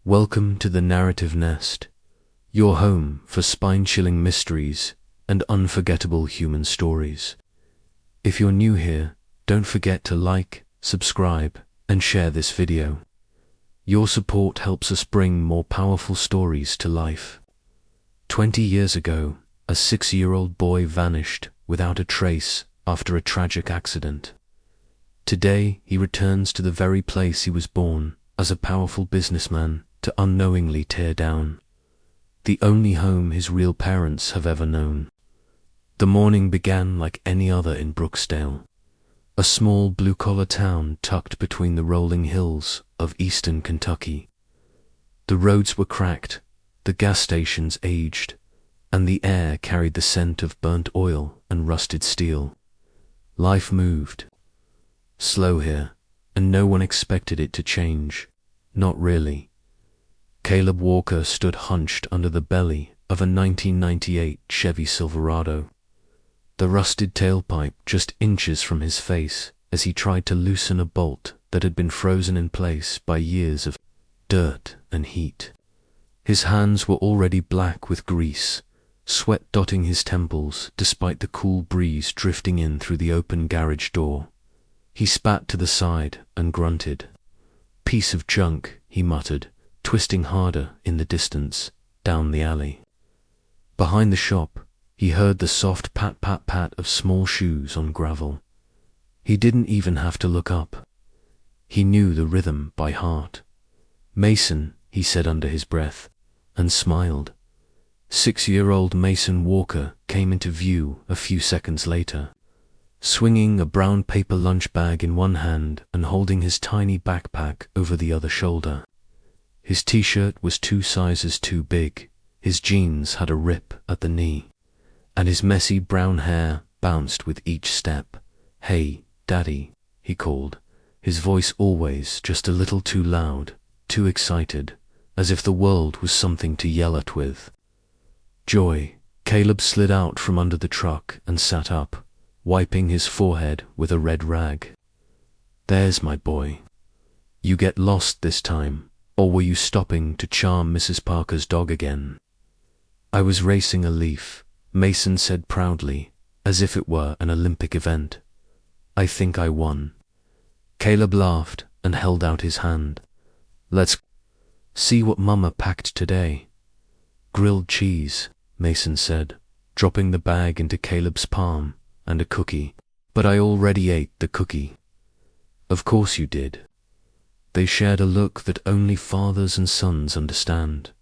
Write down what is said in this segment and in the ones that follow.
Welcome to the Narrative Nest, your home for spine-chilling mysteries and unforgettable human stories. If you're new here, don't forget to like, subscribe, and share this video. Your support helps us bring more powerful stories to life. 20 years ago, a 6-year-old boy vanished without a trace after a tragic accident. Today, he returns to the very place he was born as a powerful businessman to unknowingly tear down, the only home his real parents have ever known. The morning began like any other in Brooksdale, a small blue-collar town tucked between the rolling hills of eastern Kentucky. The roads were cracked, the gas stations aged, and the air carried the scent of burnt oil and rusted steel. Life moved slow here, and no one expected it to change. Not really. Caleb Walker stood hunched under the belly of a 1998 Chevy Silverado, the rusted tailpipe just inches from his face as he tried to loosen a bolt that had been frozen in place by years of dirt and heat. His hands were already black with grease, sweat dotting his temples despite the cool breeze drifting in through the open garage door. He spat to the side and grunted. "Piece of junk," he muttered, twisting harder in the distance, down the alley. Behind the shop, he heard the soft pat-pat-pat of small shoes on gravel. He didn't even have to look up. He knew the rhythm by heart. "Mason," he said under his breath, and smiled. 6-year-old Mason Walker came into view a few seconds later, swinging a brown paper lunch bag in one hand and holding his tiny backpack over the other shoulder. His t-shirt was 2 sizes too big, his jeans had a rip at the knee, and his messy brown hair bounced with each step. "Hey, Daddy," he called, his voice always just a little too loud, too excited, as if the world was something to yell at with. Joy. Caleb slid out from under the truck and sat up, wiping his forehead with a red rag. "There's my boy. You get lost this time, or were you stopping to charm Mrs. Parker's dog again?" "I was racing a leaf," Mason said proudly, as if it were an Olympic event. "I think I won." Caleb laughed and held out his hand. "Let's see what Mama packed today." "Grilled cheese," Mason said, dropping the bag into Caleb's palm, "and a cookie." "But I already ate the cookie." "Of course you did." They shared a look that only fathers and sons understand,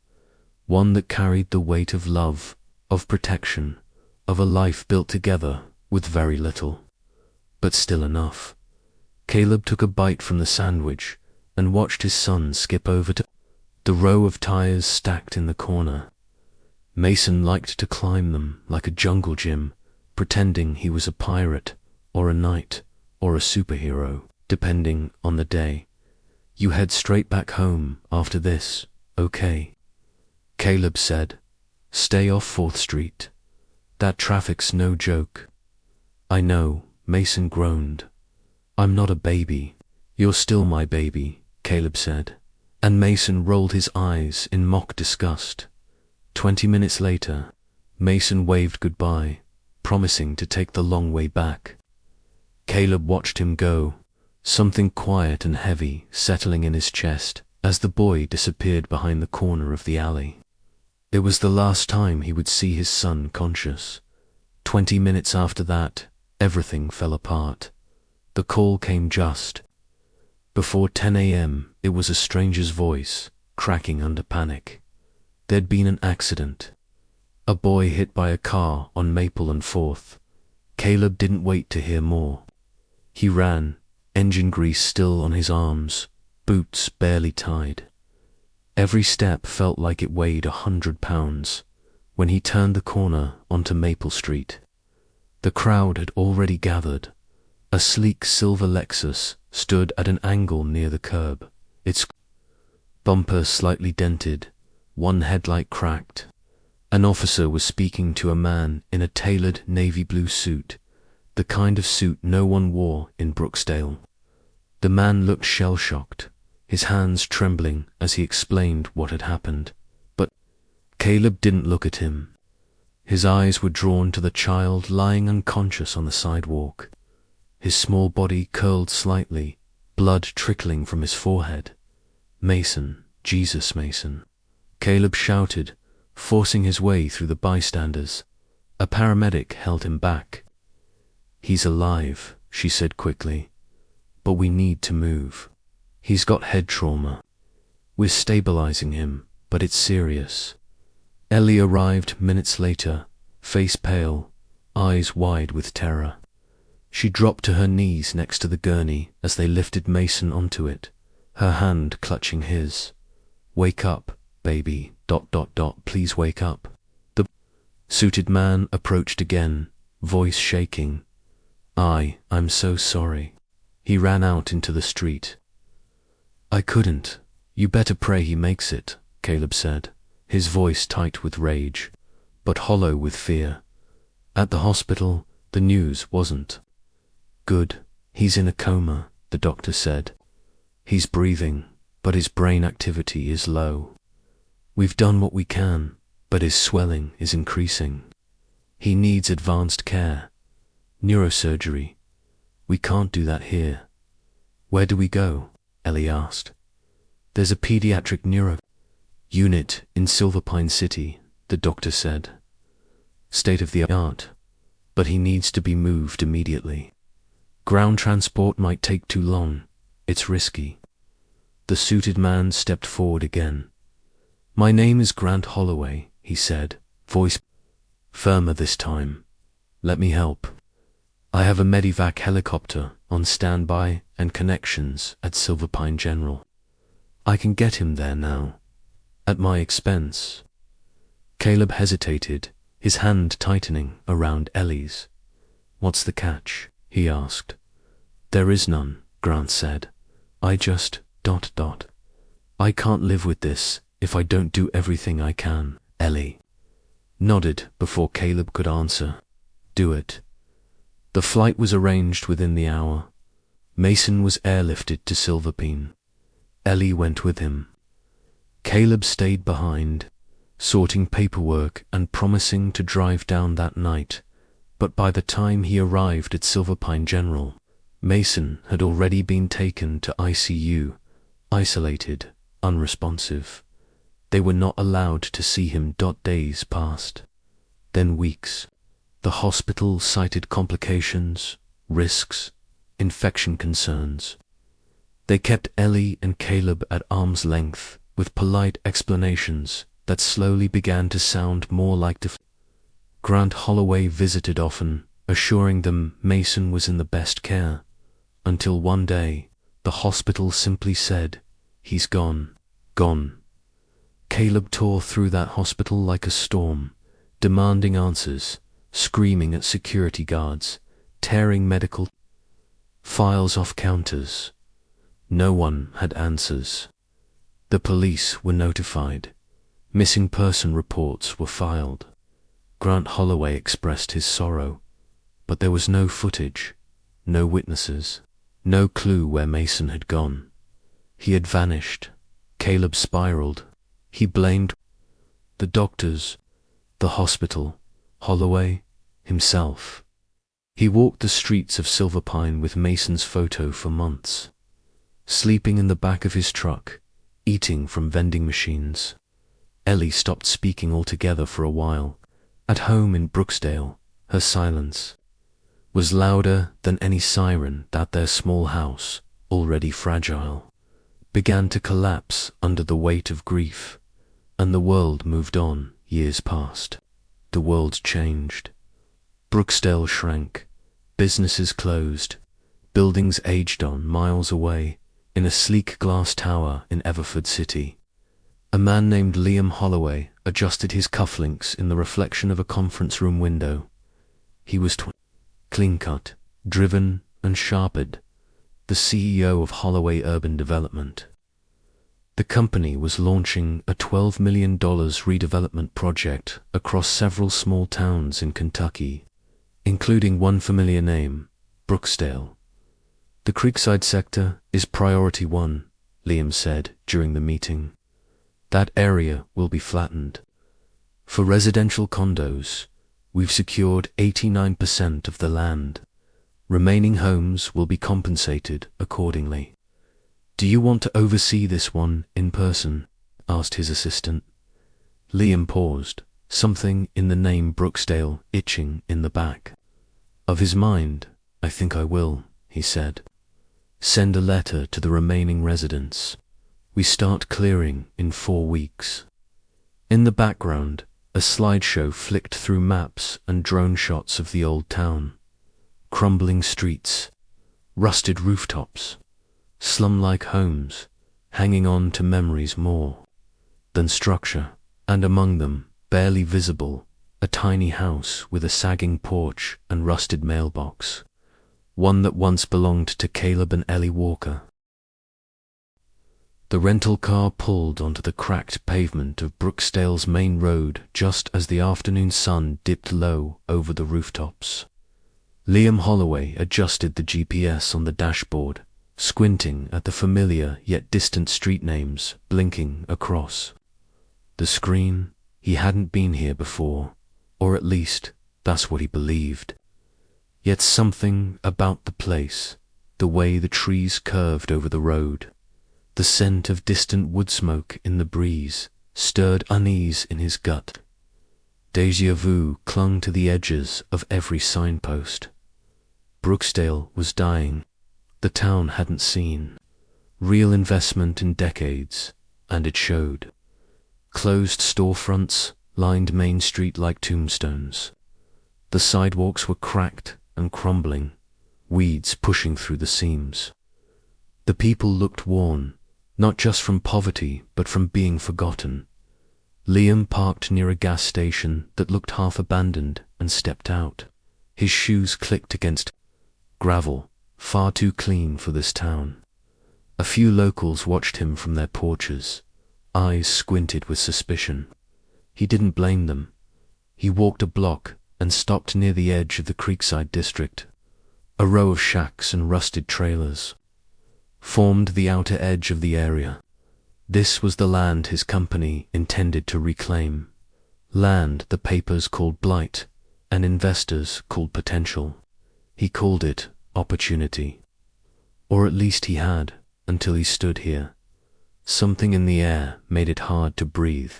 one that carried the weight of love, of protection, of a life built together with very little, but still enough. Caleb took a bite from the sandwich and watched his son skip over to the row of tires stacked in the corner. Mason liked to climb them like a jungle gym, pretending he was a pirate, or a knight, or a superhero, depending on the day. "You head straight back home after this, okay?" Caleb said. "Stay off 4th Street. That traffic's no joke." "I know," Mason groaned. "I'm not a baby." "You're still my baby," Caleb said, and Mason rolled his eyes in mock disgust. 20 minutes later, Mason waved goodbye, promising to take the long way back. Caleb watched him go, something quiet and heavy settling in his chest as the boy disappeared behind the corner of the alley. It was the last time he would see his son conscious. 20 minutes after that, everything fell apart. The call came just before 10 a.m. It was a stranger's voice, cracking under panic. There'd been an accident. A boy hit by a car on Maple and 4th. Caleb didn't wait to hear more. He ran, engine grease still on his arms, boots barely tied. Every step felt like it weighed 100 pounds when he turned the corner onto Maple Street. The crowd had already gathered. A sleek silver Lexus stood at an angle near the curb, its bumper slightly dented, one headlight cracked. An officer was speaking to a man in a tailored navy blue suit, the kind of suit no one wore in Brooksdale. The man looked shell-shocked, his hands trembling as he explained what had happened. But Caleb didn't look at him. His eyes were drawn to the child lying unconscious on the sidewalk. His small body curled slightly, blood trickling from his forehead. "Mason, Jesus Mason," Caleb shouted, forcing his way through the bystanders. A paramedic held him back. "He's alive," she said quickly, "but we need to move. He's got head trauma. We're stabilizing him, but it's serious." Ellie arrived minutes later, face pale, eyes wide with terror. She dropped to her knees next to the gurney as they lifted Mason onto it, her hand clutching his. "Wake up, baby, ... please wake up." The suited man approached again, voice shaking. I'm so sorry." He ran out into the street. "I couldn't. You better pray he makes it," Caleb said, his voice tight with rage, but hollow with fear. At the hospital, the news wasn't good. "He's in a coma," the doctor said. "He's breathing, but his brain activity is low. We've done what we can, but his swelling is increasing. He needs advanced care. Neurosurgery. We can't do that here." "Where do we go?" Ellie asked. "There's a pediatric neuro unit in Silver Pine City," the doctor said. "State of the art, but he needs to be moved immediately. Ground transport might take too long. It's risky." The suited man stepped forward again. "My name is Grant Holloway," he said, voice firmer this time. "Let me help. I have a Medivac helicopter on standby and connections at Silver Pine General. I can get him there now, at my expense." Caleb hesitated, his hand tightening around Ellie's. "What's the catch?" he asked. "There is none," Grant said. "I just ... I can't live with this if I don't do everything I can." Ellie nodded before Caleb could answer. "Do it." The flight was arranged within the hour. Mason was airlifted to Silver Pine. Ellie went with him. Caleb stayed behind, sorting paperwork and promising to drive down that night, but by the time he arrived at Silver Pine General, Mason had already been taken to ICU, isolated, unresponsive. They were not allowed to see him. Days passed, then weeks. The hospital cited complications, risks, infection concerns. They kept Ellie and Caleb at arm's length with polite explanations that slowly began to sound more like Grant Holloway visited often, assuring them Mason was in the best care, until one day the hospital simply said, "He's gone." Caleb tore through that hospital like a storm, demanding answers, screaming at security guards, tearing medical files off counters. No one had answers. The police were notified. Missing person reports were filed. Grant Holloway expressed his sorrow, but there was no footage, no witnesses, no clue where Mason had gone. He had vanished. Caleb spiraled. He blamed the doctors, the hospital, Holloway, himself. He walked the streets of Silver Pine with Mason's photo for months, sleeping in the back of his truck, eating from vending machines. Ellie stopped speaking altogether for a while. At home in Brooksdale, her silence was louder than any siren that their small house, already fragile, began to collapse under the weight of grief. And the world moved on. Years passed. The world changed. Brooksdale shrank. Businesses closed. Buildings aged on miles away, in a sleek glass tower in Everford City. A man named Liam Holloway adjusted his cufflinks in the reflection of a conference room window. He was clean-cut, driven and sharpened, the CEO of Holloway Urban Development. The company was launching a $12 million redevelopment project across several small towns in Kentucky, including one familiar name, Brooksdale. The Creekside sector is priority one, Liam said during the meeting. That area will be flattened. For residential condos, we've secured 89% of the land. Remaining homes will be compensated accordingly. Do you want to oversee this one in person? Asked his assistant. Liam paused, something in the name Brooksdale itching in the back of his mind. I think I will, he said. Send a letter to the remaining residents. We start clearing in 4 weeks. In the background, a slideshow flicked through maps and drone shots of the old town. Crumbling streets, rusted rooftops, slum-like homes, hanging on to memories more than structure, and among them, barely visible, a tiny house with a sagging porch and rusted mailbox, one that once belonged to Caleb and Ellie Walker. The rental car pulled onto the cracked pavement of Brooksdale's main road just as the afternoon sun dipped low over the rooftops. Liam Holloway adjusted the GPS on the dashboard, squinting at the familiar yet distant street names blinking across the screen. He hadn't been here before, or at least that's what he believed. Yet something about the place, the way the trees curved over the road, the scent of distant wood smoke in the breeze, stirred unease in his gut. Déjà vu clung to the edges of every signpost. Brooksdale was dying. The town hadn't seen real investment in decades, and it showed. Closed storefronts lined Main Street like tombstones. The sidewalks were cracked and crumbling, weeds pushing through the seams. The people looked worn, not just from poverty but from being forgotten. Liam parked near a gas station that looked half abandoned and stepped out. His shoes clicked against gravel, far too clean for this town. A few locals watched him from their porches, eyes squinted with suspicion. He didn't blame them. He walked a block and stopped near the edge of the Creekside district. A row of shacks and rusted trailers formed the outer edge of the area. This was the land his company intended to reclaim, land the papers called blight and investors called potential. He called it opportunity. Or at least he had, until he stood here. Something in the air made it hard to breathe.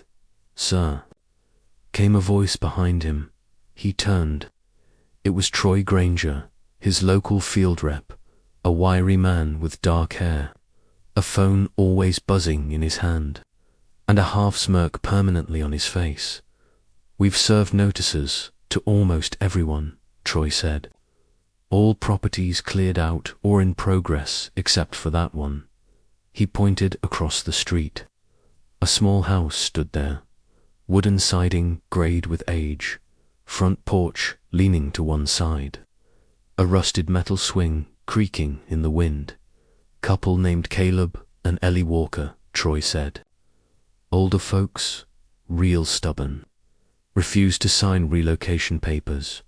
"Sir," came a voice behind him. He turned. It was Troy Granger, his local field rep, a wiry man with dark hair, a phone always buzzing in his hand, and a half-smirk permanently on his face. "We've served notices to almost everyone," Troy said. "All properties cleared out or in progress except for that one." He pointed across the street. A small house stood there, wooden siding greyed with age, front porch leaning to one side, a rusted metal swing creaking in the wind. "Couple named Caleb and Ellie Walker," Troy said. "Older folks, real stubborn. Refused to sign relocation papers.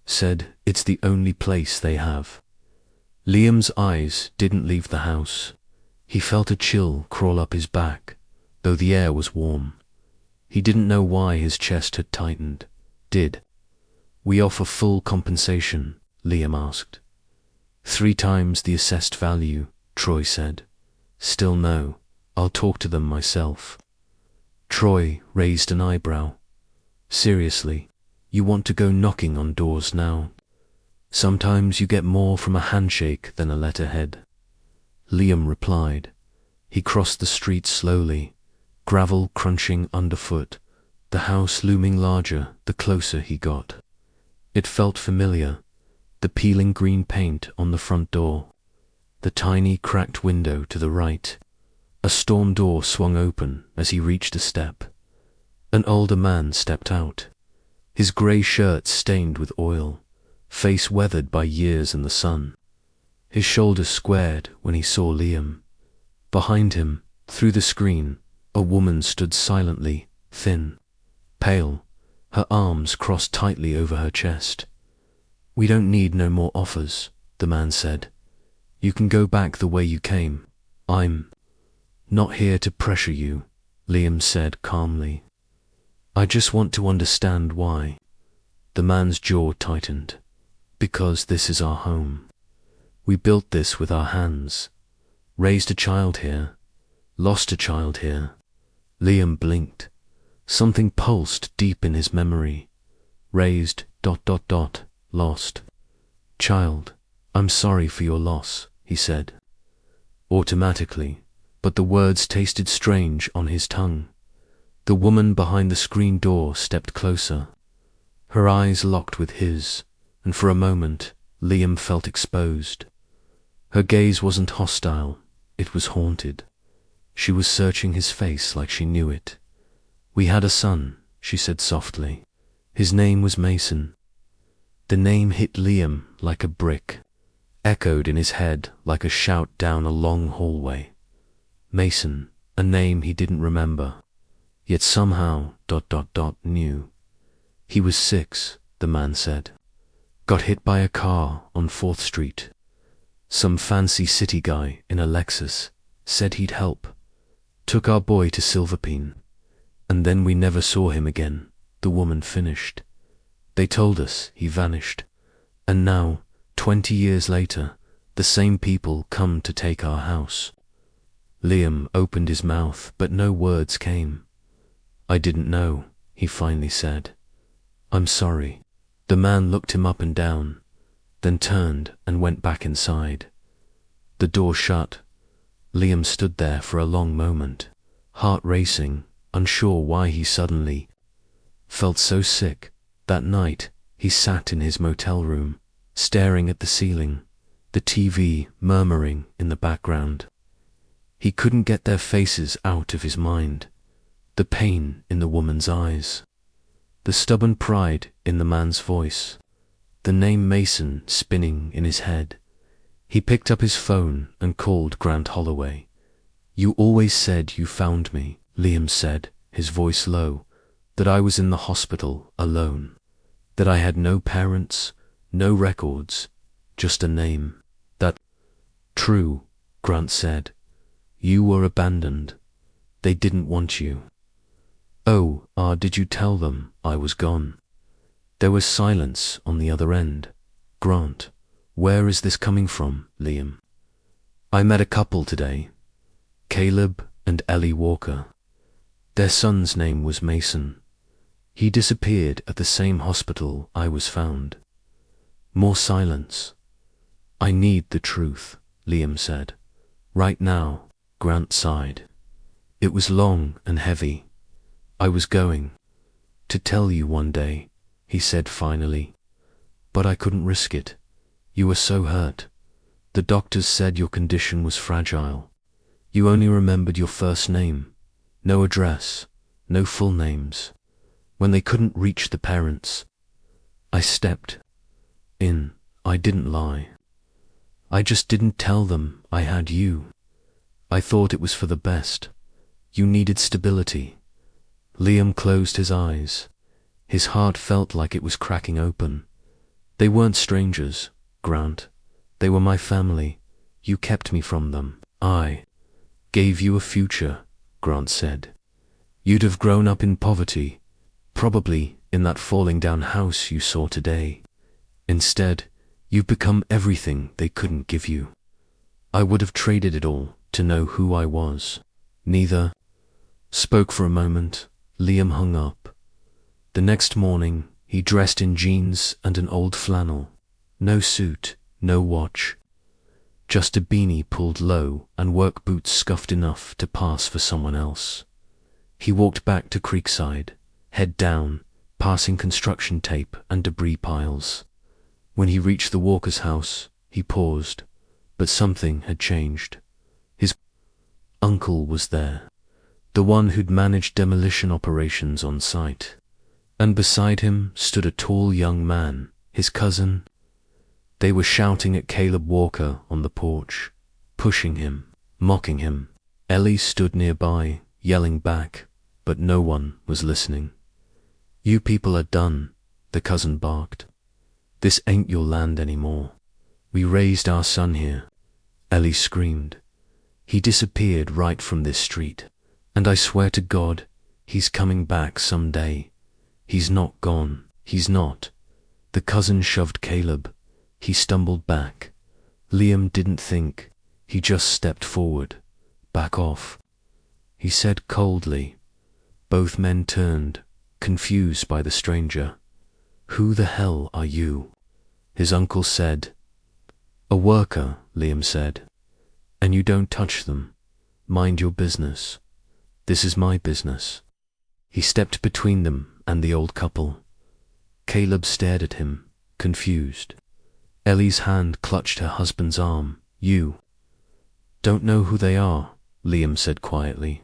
Said it's the only place they have." Liam's eyes didn't leave the house. He felt a chill crawl up his back, though the air was warm. He didn't know why his chest had tightened. "Did we offer full compensation?" Liam asked. 3 times the assessed value," Troy said. "Still no. I'll talk to them myself." Troy raised an eyebrow. "Seriously, you want to go knocking on doors now? Sometimes you get more from a handshake than a letterhead." Liam replied. He crossed the street slowly, gravel crunching underfoot, the house looming larger the closer he got. It felt familiar, the peeling green paint on the front door, the tiny cracked window to the right. A storm door swung open as he reached a step. An older man stepped out, his grey shirt stained with oil, face weathered by years in the sun. His shoulders squared when he saw Liam. Behind him, through the screen, a woman stood silently, thin, pale, her arms crossed tightly over her chest. "We don't need no more offers," the man said. "You can go back the way you came. I'm..." Not here to pressure you, Liam said calmly. I just want to understand why. The man's jaw tightened. Because this is our home. We built this with our hands. Raised a child here. Lost a child here. Liam blinked. Something pulsed deep in his memory. Raised, ... lost. Child, I'm sorry for your loss, he said. Automatically, but the words tasted strange on his tongue. The woman behind the screen door stepped closer. Her eyes locked with his, and for a moment, Liam felt exposed. Her gaze wasn't hostile, it was haunted. She was searching his face like she knew it. We had a son, she said softly. His name was Mason. The name hit Liam like a brick, echoed in his head like a shout down a long hallway. Mason, a name he didn't remember, yet somehow ... knew. He was 6, the man said. Got hit by a car on 4th Street. Some fancy city guy in a Lexus said he'd help. Took our boy to Silverpine. And then we never saw him again, the woman finished. They told us he vanished. And now, 20 years later, the same people come to take our house. Liam opened his mouth, but no words came. I didn't know, he finally said. I'm sorry. The man looked him up and down, then turned and went back inside. The door shut. Liam stood there for a long moment, heart racing, unsure why he suddenly felt so sick. That night, he sat in his motel room, staring at the ceiling, the TV murmuring in the background. He couldn't get their faces out of his mind, the pain in the woman's eyes, the stubborn pride in the man's voice, the name Mason spinning in his head. He picked up his phone and called Grant Holloway. You always said you found me, Liam said, his voice low, that I was in the hospital alone, that I had no parents, no records, just a name. That true, Grant said. You were abandoned. They didn't want you. Oh, did you tell them I was gone? There was silence on the other end. Grant, where is this coming from, Liam? I met a couple today, Caleb and Ellie Walker. Their son's name was Mason. He disappeared at the same hospital I was found. More silence. I need the truth, Liam said. Right now, Grant sighed. It was long and heavy. I was going to tell you one day, he said finally. But I couldn't risk it. You were so hurt. The doctors said your condition was fragile. You only remembered your first name. No address, no full names. When they couldn't reach the parents, I stepped in. I didn't lie. I just didn't tell them I had you. I thought it was for the best. You needed stability. Liam closed his eyes. His heart felt like it was cracking open. They weren't strangers, Grant. They were my family. You kept me from them. I gave you a future, Grant said. You'd have grown up in poverty, probably in that falling down house you saw today. Instead, you've become everything they couldn't give you. I would have traded it all to know who I was. Neither spoke for a moment. Liam hung up. The next morning, he dressed in jeans and an old flannel. No suit, no watch. Just a beanie pulled low and work boots scuffed enough to pass for someone else. He walked back to Creekside, head down, passing construction tape and debris piles. When he reached the Walker's house, he paused, but something had changed. His uncle was there, the one who'd managed demolition operations on site. And beside him stood a tall young man, his cousin. They were shouting at Caleb Walker on the porch, pushing him, mocking him. Ellie stood nearby, yelling back, but no one was listening. You people are done, the cousin barked. This ain't your land anymore. We raised our son here. Ellie screamed. He disappeared right from this street. And I swear to God, he's coming back someday. He's not gone. He's not. The cousin shoved Caleb. He stumbled back. Liam didn't think. He just stepped forward. Back off, he said coldly. Both men turned, confused by the stranger. Who the hell are you? His uncle said. A worker, Liam said. And you don't touch them. Mind your business. This is my business. He stepped between them and the old couple. Caleb stared at him, confused. Ellie's hand clutched her husband's arm. You don't know who they are, Liam said quietly.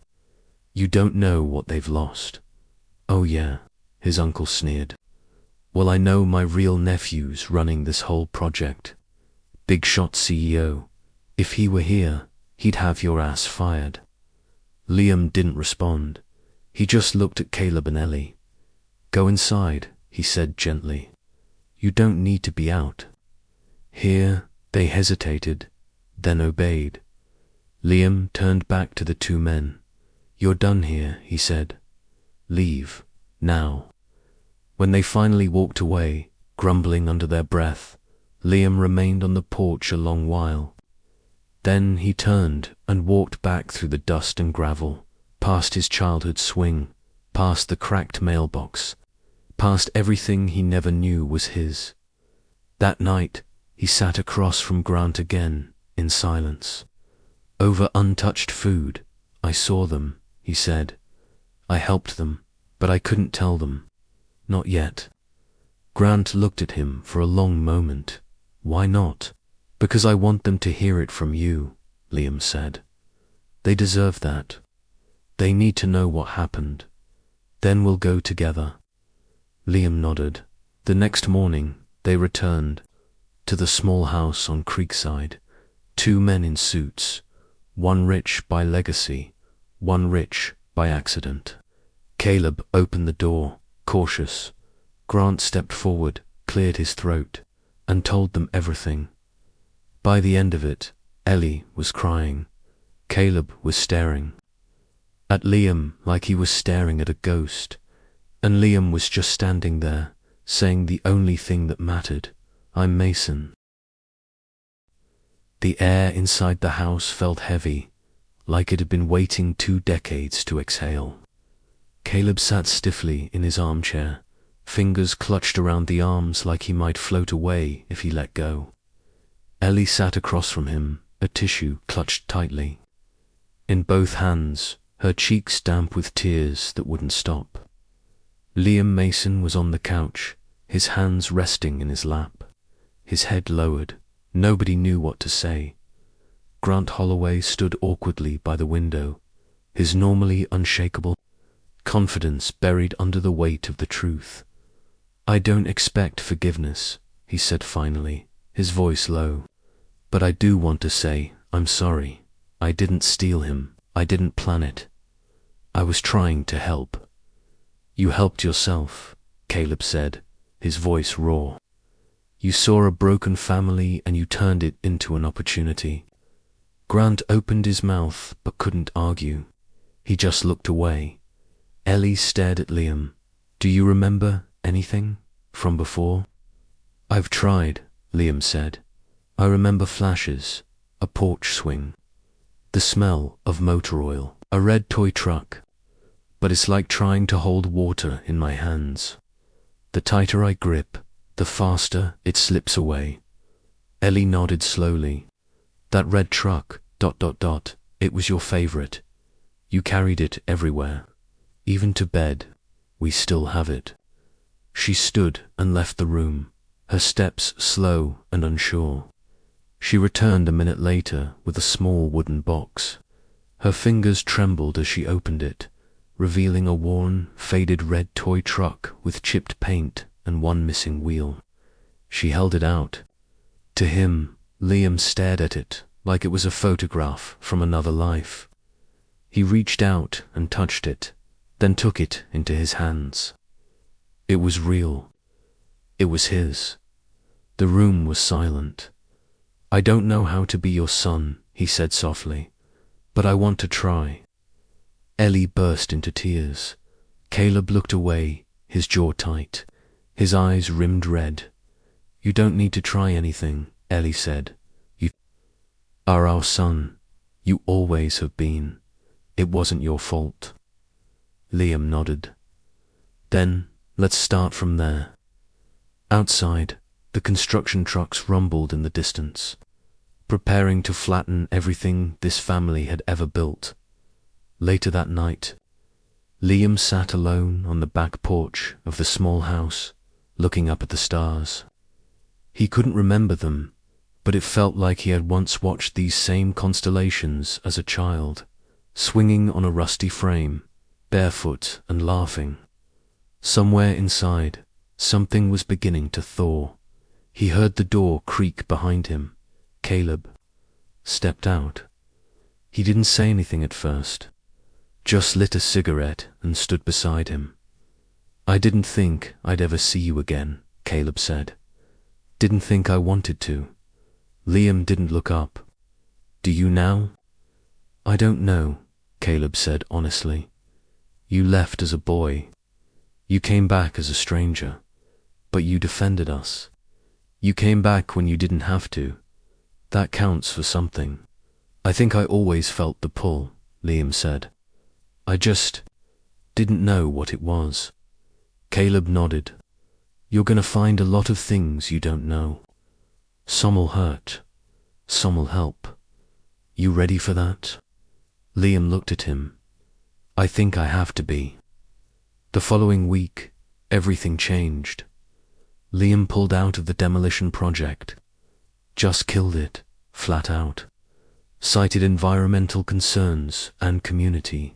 You don't know what they've lost. Oh yeah, his uncle sneered. Well, I know my real nephew's running this whole project. Big shot CEO. If he were here, he'd have your ass fired. Liam didn't respond. He just looked at Caleb and Ellie. Go inside, he said gently. You don't need to be out. Here, they hesitated, then obeyed. Liam turned back to the two men. You're done here, he said. Leave, now. When they finally walked away, grumbling under their breath, Liam remained on the porch a long while. Then he turned and walked back through the dust and gravel, past his childhood swing, past the cracked mailbox, past everything he never knew was his. That night, he sat across from Grant again, in silence. Over untouched food, I saw them, he said. I helped them, but I couldn't tell them. Not yet. Grant looked at him for a long moment. Why not? Because I want them to hear it from you, Liam said. They deserve that. They need to know what happened. Then we'll go together. Liam nodded. The next morning, they returned to the small house on Creekside. Two men in suits, one rich by legacy, one rich by accident. Caleb opened the door, cautious. Grant stepped forward, cleared his throat, and told them everything. By the end of it, Ellie was crying. Caleb was staring at Liam like he was staring at a ghost, and Liam was just standing there, saying the only thing that mattered, I'm Mason. The air inside the house felt heavy, like it had been waiting 2 decades to exhale. Caleb sat stiffly in his armchair, fingers clutched around the arms like he might float away if he let go. Ellie sat across from him, a tissue clutched tightly. In both hands, her cheeks damp with tears that wouldn't stop. Liam Mason was on the couch, his hands resting in his lap, his head lowered. Nobody knew what to say. Grant Holloway stood awkwardly by the window, his normally unshakable confidence buried under the weight of the truth. I don't expect forgiveness, he said finally, his voice low. But I do want to say, I'm sorry. I didn't steal him. I didn't plan it. I was trying to help. You helped yourself, Caleb said, his voice raw. You saw a broken family and you turned it into an opportunity. Grant opened his mouth but couldn't argue. He just looked away. Ellie stared at Liam. Do you remember anything from before? I've tried, Liam said. I remember flashes, a porch swing, the smell of motor oil, a red toy truck. But it's like trying to hold water in my hands. The tighter I grip, the faster it slips away. Ellie nodded slowly. That red truck, ... It was your favorite. You carried it everywhere. Even to bed. We still have it. She stood and left the room, her steps slow and unsure. She returned a minute later with a small wooden box. Her fingers trembled as she opened it, revealing a worn, faded red toy truck with chipped paint and one missing wheel. She held it out. To him, Liam stared at it like it was a photograph from another life. He reached out and touched it, then took it into his hands. It was real. It was his. The room was silent. I don't know how to be your son, he said softly, But I want to try. Ellie burst into tears. Caleb looked away, his jaw tight, his eyes rimmed red. You don't need to try anything, Ellie said. You are our son. You always have been. It wasn't your fault. Liam nodded. Then, let's start from there. Outside, the construction trucks rumbled in the distance, preparing to flatten everything this family had ever built. Later that night, Liam sat alone on the back porch of the small house, looking up at the stars. He couldn't remember them, but it felt like he had once watched these same constellations as a child, swinging on a rusty frame, barefoot and laughing. Somewhere inside, something was beginning to thaw. He heard the door creak behind him. Caleb stepped out. He didn't say anything at first, just lit a cigarette and stood beside him. I didn't think I'd ever see you again, Caleb said. Didn't think I wanted to. Liam didn't look up. Do you now? I don't know, Caleb said honestly. You left as a boy. You came back as a stranger, but you defended us. You came back when you didn't have to. That counts for something. I think I always felt the pull, Liam said. I just didn't know what it was. Caleb nodded. You're gonna find a lot of things you don't know. Some'll hurt. Some'll help. You ready for that? Liam looked at him. I think I have to be. The following week, everything changed. Liam pulled out of the demolition project. Just killed it, flat out. Cited environmental concerns and community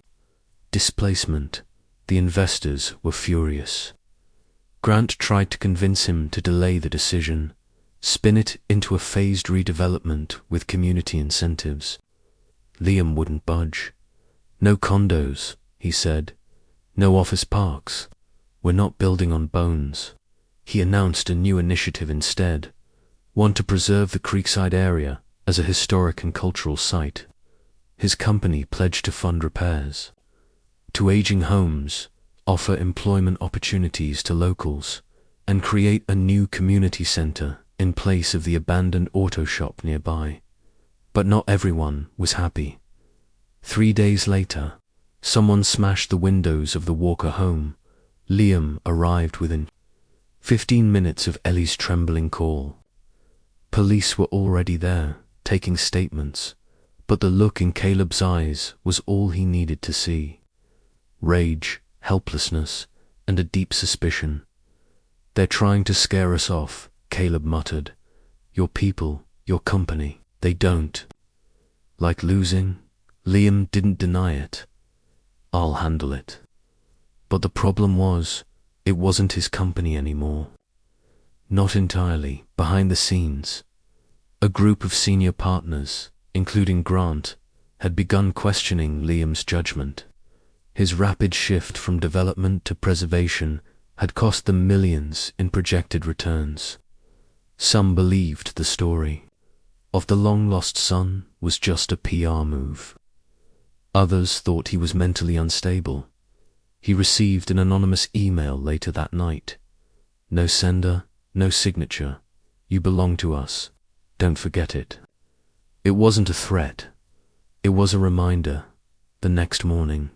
displacement. The investors were furious. Grant tried to convince him to delay the decision, spin it into a phased redevelopment with community incentives. Liam wouldn't budge. No condos, he said. No office parks. We're not building on bones. He announced a new initiative instead, one to preserve the Creekside area as a historic and cultural site. His company pledged to fund repairs to aging homes, offer employment opportunities to locals, and create a new community center in place of the abandoned auto shop nearby. But not everyone was happy. 3 days later, someone smashed the windows of the Walker home. Liam arrived within 15 minutes of Ellie's trembling call. Police were already there, taking statements, but the look in Caleb's eyes was all he needed to see. Rage, helplessness, and a deep suspicion. They're trying to scare us off, Caleb muttered. Your people, your company, they don't. Like losing? Liam didn't deny it. I'll handle it. But the problem was, it wasn't his company anymore. Not entirely, behind the scenes. A group of senior partners, including Grant, had begun questioning Liam's judgment. His rapid shift from development to preservation had cost them millions in projected returns. Some believed the story of the long-lost son was just a PR move. Others thought he was mentally unstable. He received an anonymous email later that night. No sender, no signature. You belong to us. Don't forget it. It wasn't a threat. It was a reminder. The next morning,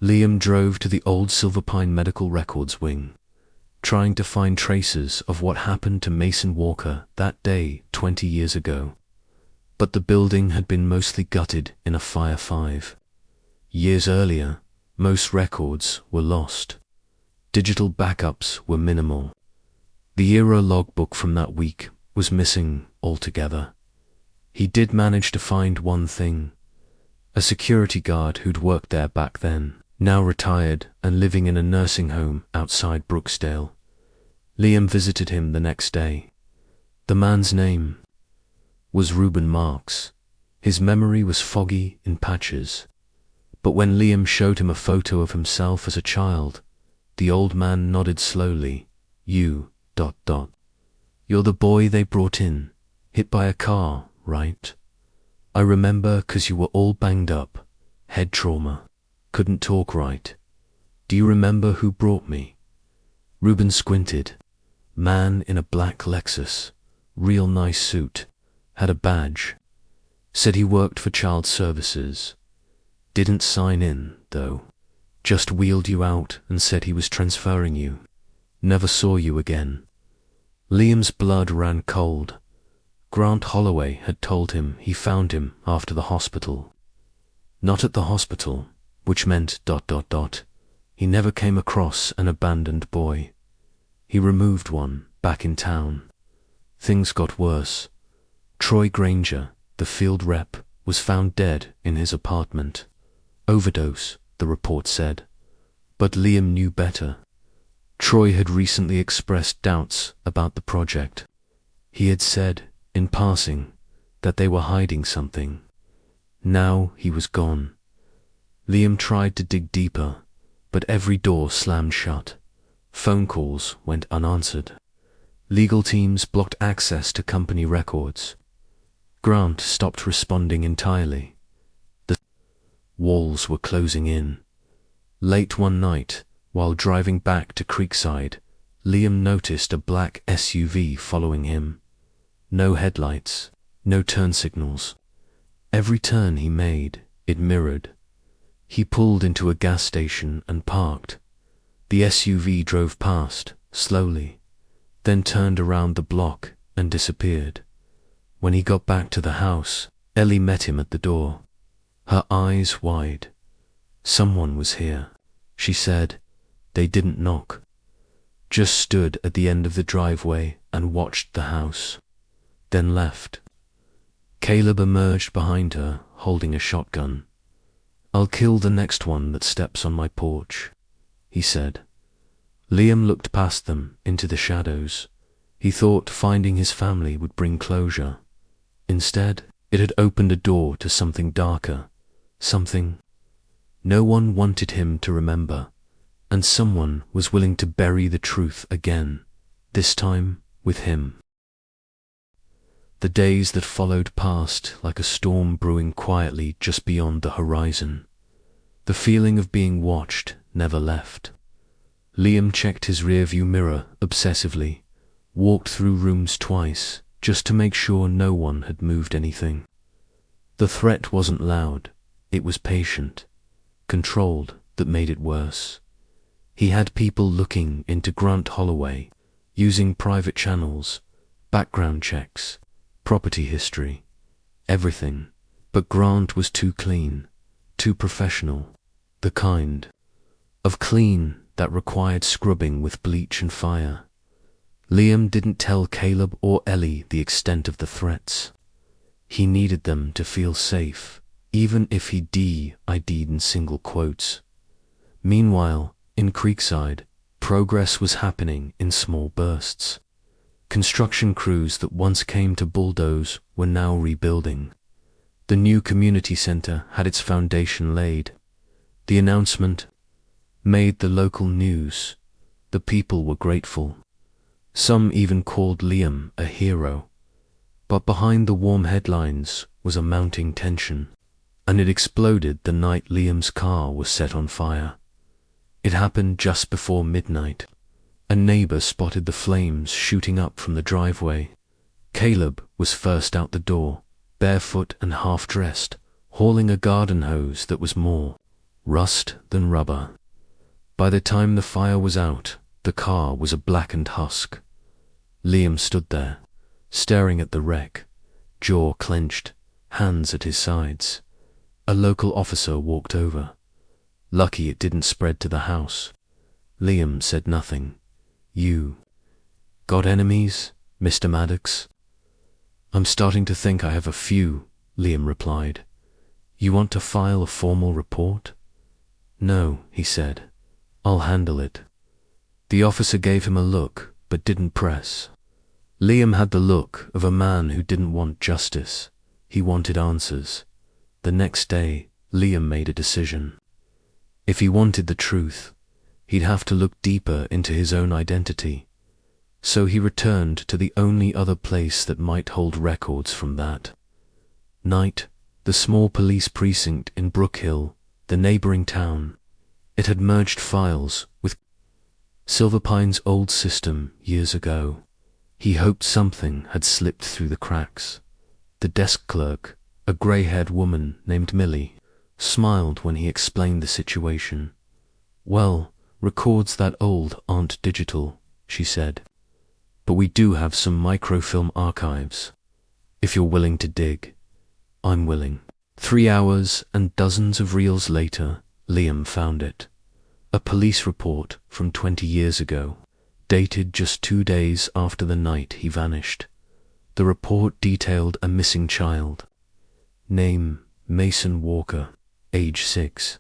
Liam drove to the old Silverpine Medical Records wing, trying to find traces of what happened to Mason Walker that day 20 years ago. But the building had been mostly gutted in a Fire 5. Years earlier, most records were lost. Digital backups were minimal. The era logbook from that week was missing altogether. He did manage to find one thing. A security guard who'd worked there back then, now retired and living in a nursing home outside Brooksdale. Liam visited him the next day. The man's name was Reuben Marks. His memory was foggy in patches. But when Liam showed him a photo of himself as a child, the old man nodded slowly. You, ... You're the boy they brought in, hit by a car, right? I remember 'cause you were all banged up, head trauma, couldn't talk right. Do you remember who brought me? Reuben squinted. Man in a black Lexus, real nice suit, had a badge. Said he worked for child services. Didn't sign in, though. Just wheeled you out and said he was transferring you. Never saw you again. Liam's blood ran cold. Grant Holloway had told him he found him after the hospital. Not at the hospital, which meant ... He never came across an abandoned boy. He removed one back in town. Things got worse. Troy Granger, the field rep, was found dead in his apartment. Overdose, the report said. But Liam knew better. Troy had recently expressed doubts about the project. He had said, in passing, that they were hiding something. Now he was gone. Liam tried to dig deeper, but every door slammed shut. Phone calls went unanswered. Legal teams blocked access to company records. Grant stopped responding entirely. The walls were closing in. Late one night, while driving back to Creekside, Liam noticed a black SUV following him. No headlights, no turn signals. Every turn he made, it mirrored. He pulled into a gas station and parked. The SUV drove past, slowly, then turned around the block and disappeared. When he got back to the house, Ellie met him at the door, her eyes wide. Someone was here, she said. They didn't knock. Just stood at the end of the driveway and watched the house, then left. Caleb emerged behind her, holding a shotgun. I'll kill the next one that steps on my porch, he said. Liam looked past them into the shadows. He thought finding his family would bring closure. Instead, it had opened a door to something darker, something no one wanted him to remember, and someone was willing to bury the truth again, this time with him. The days that followed passed like a storm brewing quietly just beyond the horizon. The feeling of being watched never left. Liam checked his rearview mirror obsessively, walked through rooms twice just to make sure no one had moved anything. The threat wasn't loud, it was patient, controlled, that made it worse. He had people looking into Grant Holloway, using private channels, background checks, property history, everything. But Grant was too clean, too professional, the kind of clean that required scrubbing with bleach and fire. Liam didn't tell Caleb or Ellie the extent of the threats. He needed them to feel safe, even if he DID'd in single quotes. Meanwhile, in Creekside, progress was happening in small bursts. Construction crews that once came to bulldoze were now rebuilding. The new community center had its foundation laid. The announcement made the local news. The people were grateful. Some even called Liam a hero. But behind the warm headlines was a mounting tension, and it exploded the night Liam's car was set on fire. It happened just before midnight. A neighbor spotted the flames shooting up from the driveway. Caleb was first out the door, barefoot and half-dressed, hauling a garden hose that was more rust than rubber. By the time the fire was out, the car was a blackened husk. Liam stood there, staring at the wreck, jaw clenched, hands at his sides. A local officer walked over. Lucky it didn't spread to the house. Liam said nothing. You got enemies, Mr. Maddox? I'm starting to think I have a few, Liam replied. You want to file a formal report? No, he said. I'll handle it. The officer gave him a look, but didn't press. Liam had the look of a man who didn't want justice. He wanted answers. The next day, Liam made a decision. If he wanted the truth, he'd have to look deeper into his own identity. So he returned to the only other place that might hold records from that night The small police precinct in Brook Hill, the neighboring town. It had merged files with Silverpine's old system years ago. He hoped something had slipped through the cracks. The desk clerk, a grey-haired woman named Millie, smiled when he explained the situation. "Well, records that old aren't digital," she said. "But we do have some microfilm archives. If you're willing to dig." "I'm willing." 3 hours and dozens of reels later, Liam found it. A police report from 20 years ago, dated just 2 days after the night he vanished. The report detailed a missing child. Name: Mason Walker, age 6.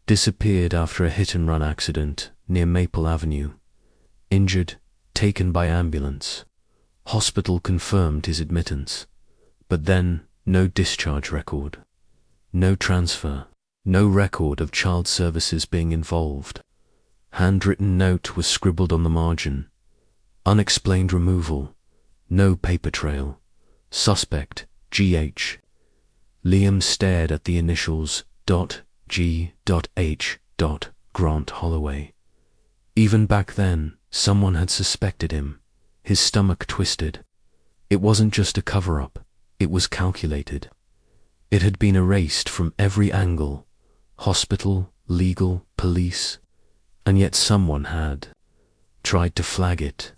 Disappeared after a hit-and-run accident near Maple Avenue. Injured, taken by ambulance. Hospital confirmed his admittance. But then, no discharge record. No transfer. No record of child services being involved. Handwritten note was scribbled on the margin. Unexplained removal. No paper trail. Suspect: GH. Liam stared at the initials .G.H. Grant Holloway. Even back then, someone had suspected him. His stomach twisted. It wasn't just a cover-up. It was calculated. It had been erased from every angle. Hospital, legal, police. And yet someone had tried to flag it.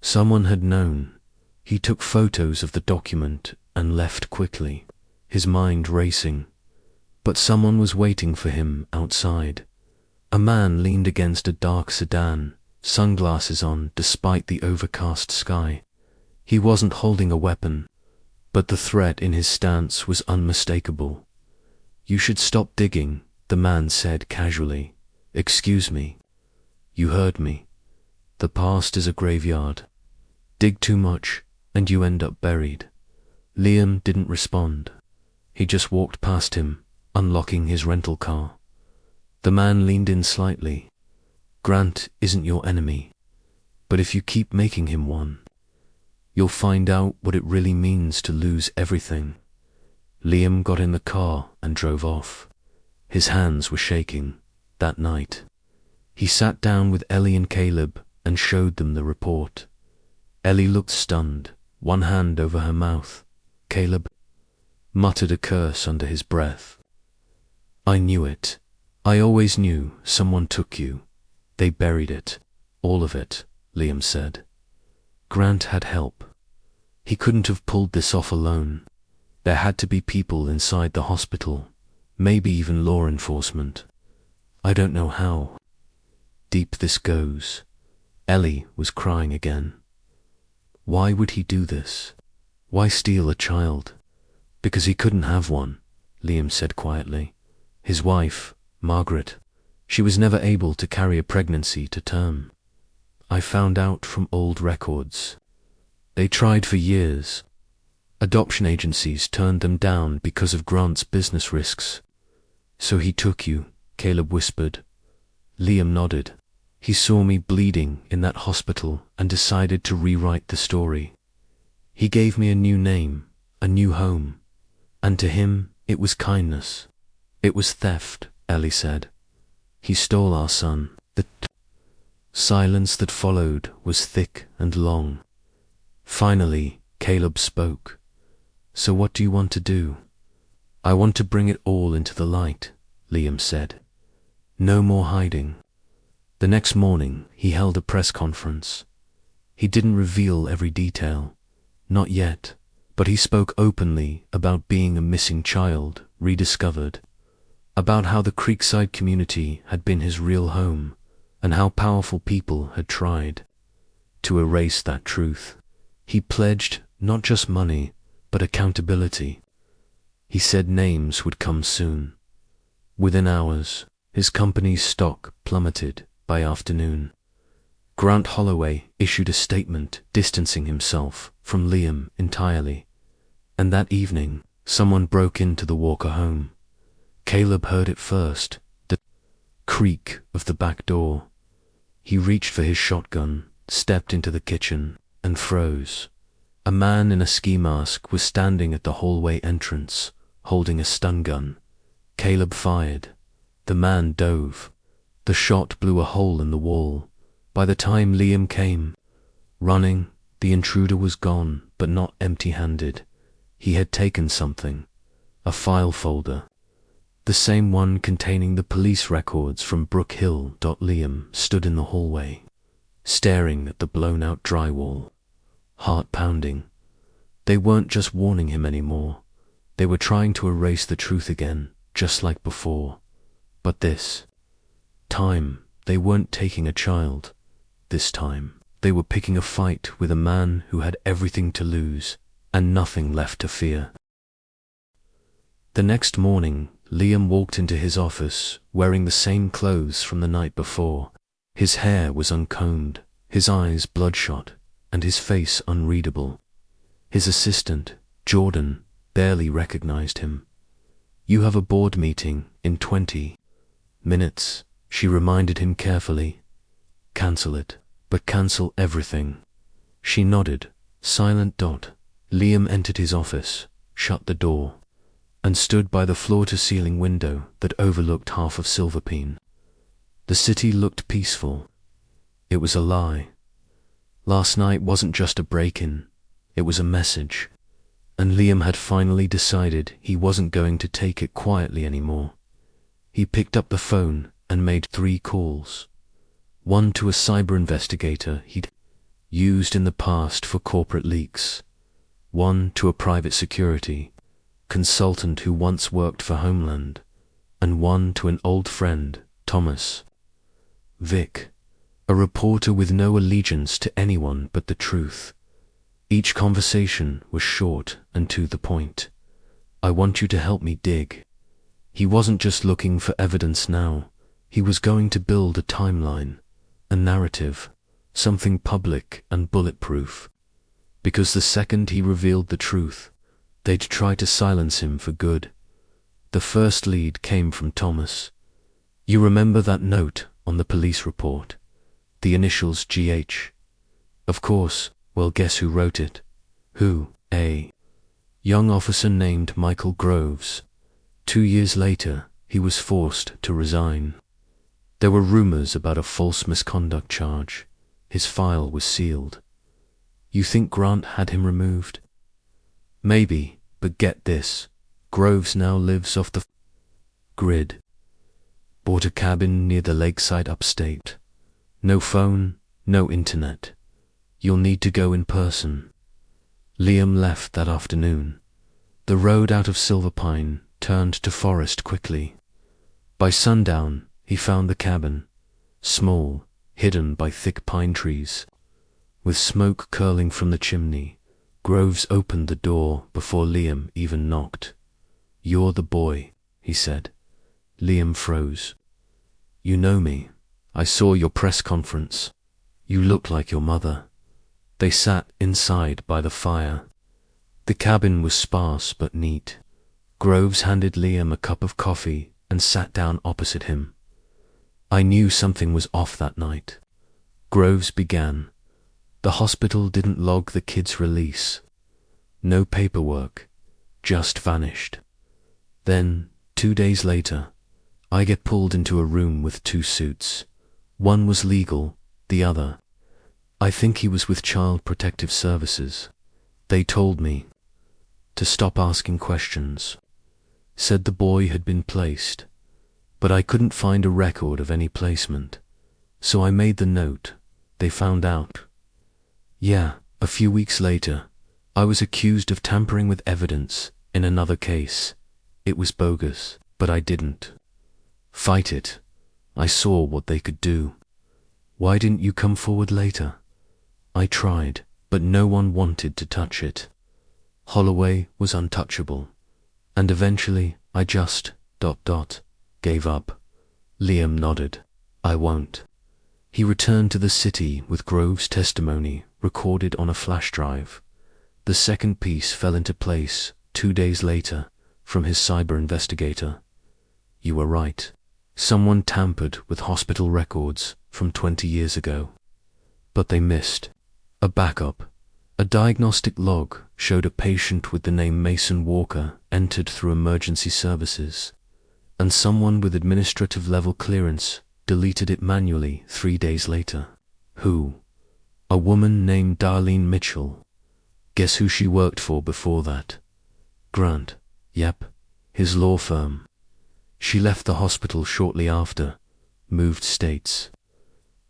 Someone had known. He took photos of the document and left quickly, his mind racing. But someone was waiting for him outside. A man leaned against a dark sedan, sunglasses on despite the overcast sky. He wasn't holding a weapon, but the threat in his stance was unmistakable. "You should stop digging," the man said casually. "Excuse me. You heard me. The past is a graveyard. Dig too much, and you end up buried." Liam didn't respond. He just walked past him, unlocking his rental car. The man leaned in slightly. "Grant isn't your enemy, but if you keep making him one, you'll find out what it really means to lose everything." Liam got in the car and drove off. His hands were shaking. That night, he sat down with Ellie and Caleb and showed them the report. Ellie looked stunned, one hand over her mouth. Caleb muttered a curse under his breath. "I knew it. I always knew someone took you. They buried it. All of it," Liam said. Grant had help. He couldn't have pulled this off alone. There had to be people inside the hospital, maybe even law enforcement. "I don't know how deep this goes." Ellie was crying again. Why would he do this? Why steal a child? "Because he couldn't have one," Liam said quietly. "His wife, Margaret, she was never able to carry a pregnancy to term. I found out from old records. They tried for years. Adoption agencies turned them down because of Grant's business risks. So he took you," Caleb whispered. Liam nodded. He saw me bleeding in that hospital and decided to rewrite the story. He gave me a new name, a new home. And to him, it was kindness. "It was theft," Ellie said. "He stole our son." The silence that followed was thick and long. Finally, Caleb spoke. "So what do you want to do?" "I want to bring it all into the light," Liam said. "No more hiding." The next morning, he held a press conference. He didn't reveal every detail. Not yet. But he spoke openly about being a missing child, rediscovered. About how the Creekside community had been his real home, and how powerful people had tried to erase that truth. He pledged not just money, but accountability. He said names would come soon. Within hours, his company's stock plummeted by afternoon. Grant Holloway issued a statement distancing himself from Liam entirely. And that evening, someone broke into the Walker home. Caleb heard it first, the creak of the back door. He reached for his shotgun, stepped into the kitchen, and froze. A man in a ski mask was standing at the hallway entrance, holding a stun gun. Caleb fired. The man dove. The shot blew a hole in the wall. By the time Liam came, running, the intruder was gone, but not empty-handed. He had taken something. A file folder. The same one containing the police records from Brook Hill. Liam stood in the hallway, staring at the blown-out drywall, heart pounding. They weren't just warning him anymore. They were trying to erase the truth again, just like before. But this time, they weren't taking a child. This time, they were picking a fight with a man who had everything to lose and nothing left to fear. The next morning, Liam walked into his office wearing the same clothes from the night before. His hair was uncombed, his eyes bloodshot, and his face unreadable. His assistant, Jordan, barely recognized him. "You have a board meeting in 20 minutes, she reminded him carefully. "Cancel it, but cancel everything." She nodded, silent. Liam entered his office, shut the door, and stood by the floor-to-ceiling window that overlooked half of Silverpine. The city looked peaceful. It was a lie. Last night wasn't just a break-in, it was a message. And Liam had finally decided he wasn't going to take it quietly anymore. He picked up the phone and made 3 calls. One to a cyber investigator he'd used in the past for corporate leaks. One to a private security consultant who once worked for Homeland. And one to an old friend, Thomas. Vic, a reporter with no allegiance to anyone but the truth. Each conversation was short and to the point. "I want you to help me dig." He wasn't just looking for evidence now. He was going to build a timeline, a narrative, something public and bulletproof. Because the second he revealed the truth, they'd try to silence him for good. The first lead came from Thomas. "You remember that note on the police report? The initials GH. Of course. Well, guess who wrote it?" "Who?" "A young officer named Michael Groves. 2 years later, he was forced to resign. There were rumors about a false misconduct charge. His file was sealed. You think Grant had him removed?" "Maybe, but get this. Groves now lives off the grid. Bought a cabin near the lakeside upstate. No phone, no internet. You'll need to go in person." Liam left that afternoon. The road out of Silverpine turned to forest quickly. By sundown, he found the cabin, small, hidden by thick pine trees. With smoke curling from the chimney, Groves opened the door before Liam even knocked. "You're the boy," he said. Liam froze. "You know me. I saw your press conference. You look like your mother." They sat inside by the fire. The cabin was sparse but neat. Groves handed Liam a cup of coffee and sat down opposite him. "I knew something was off that night," Groves began. "The hospital didn't log the kid's release. No paperwork, just vanished. Then, 2 days later, I get pulled into a room with 2 suits. One was legal, the other, I think he was with Child Protective Services. They told me to stop asking questions. Said the boy had been placed, but I couldn't find a record of any placement. So I made the note. They found out. Yeah, a few weeks later, I was accused of tampering with evidence in another case. It was bogus, but I didn't fight it. I saw what they could do. Why didn't you come forward later? I tried, but no one wanted to touch it. Holloway was untouchable, and eventually I just ... gave up. Liam nodded. I won't. He returned to the city with Groves' testimony recorded on a flash drive. The second piece fell into place 2 days later from his cyber investigator. You were right. Someone tampered with hospital records from 20 years ago. But they missed a backup, A diagnostic log showed a patient with the name Mason Walker entered through emergency services, and someone with administrative level clearance deleted it manually 3 days later. Who? A woman named Darlene Mitchell. Guess who she worked for before that? Grant. Yep, his law firm. She left the hospital shortly after, moved states.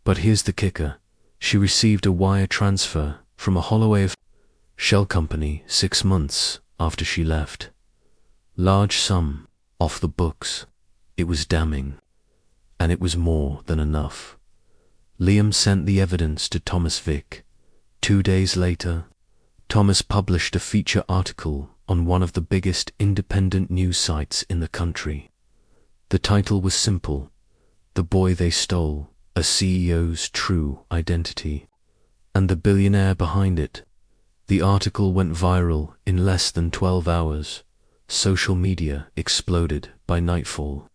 But here's the kicker. She received a wire transfer from a Holloway shell company 6 months after she left. Large sum, off the books. It was damning. And it was more than enough. Liam sent the evidence to Thomas Vick. 2 days later, Thomas published a feature article on one of the biggest independent news sites in the country. The title was simple: The Boy They Stole, a CEO's True Identity. And the billionaire behind it. The article went viral in less than 12 hours. Social media exploded by nightfall.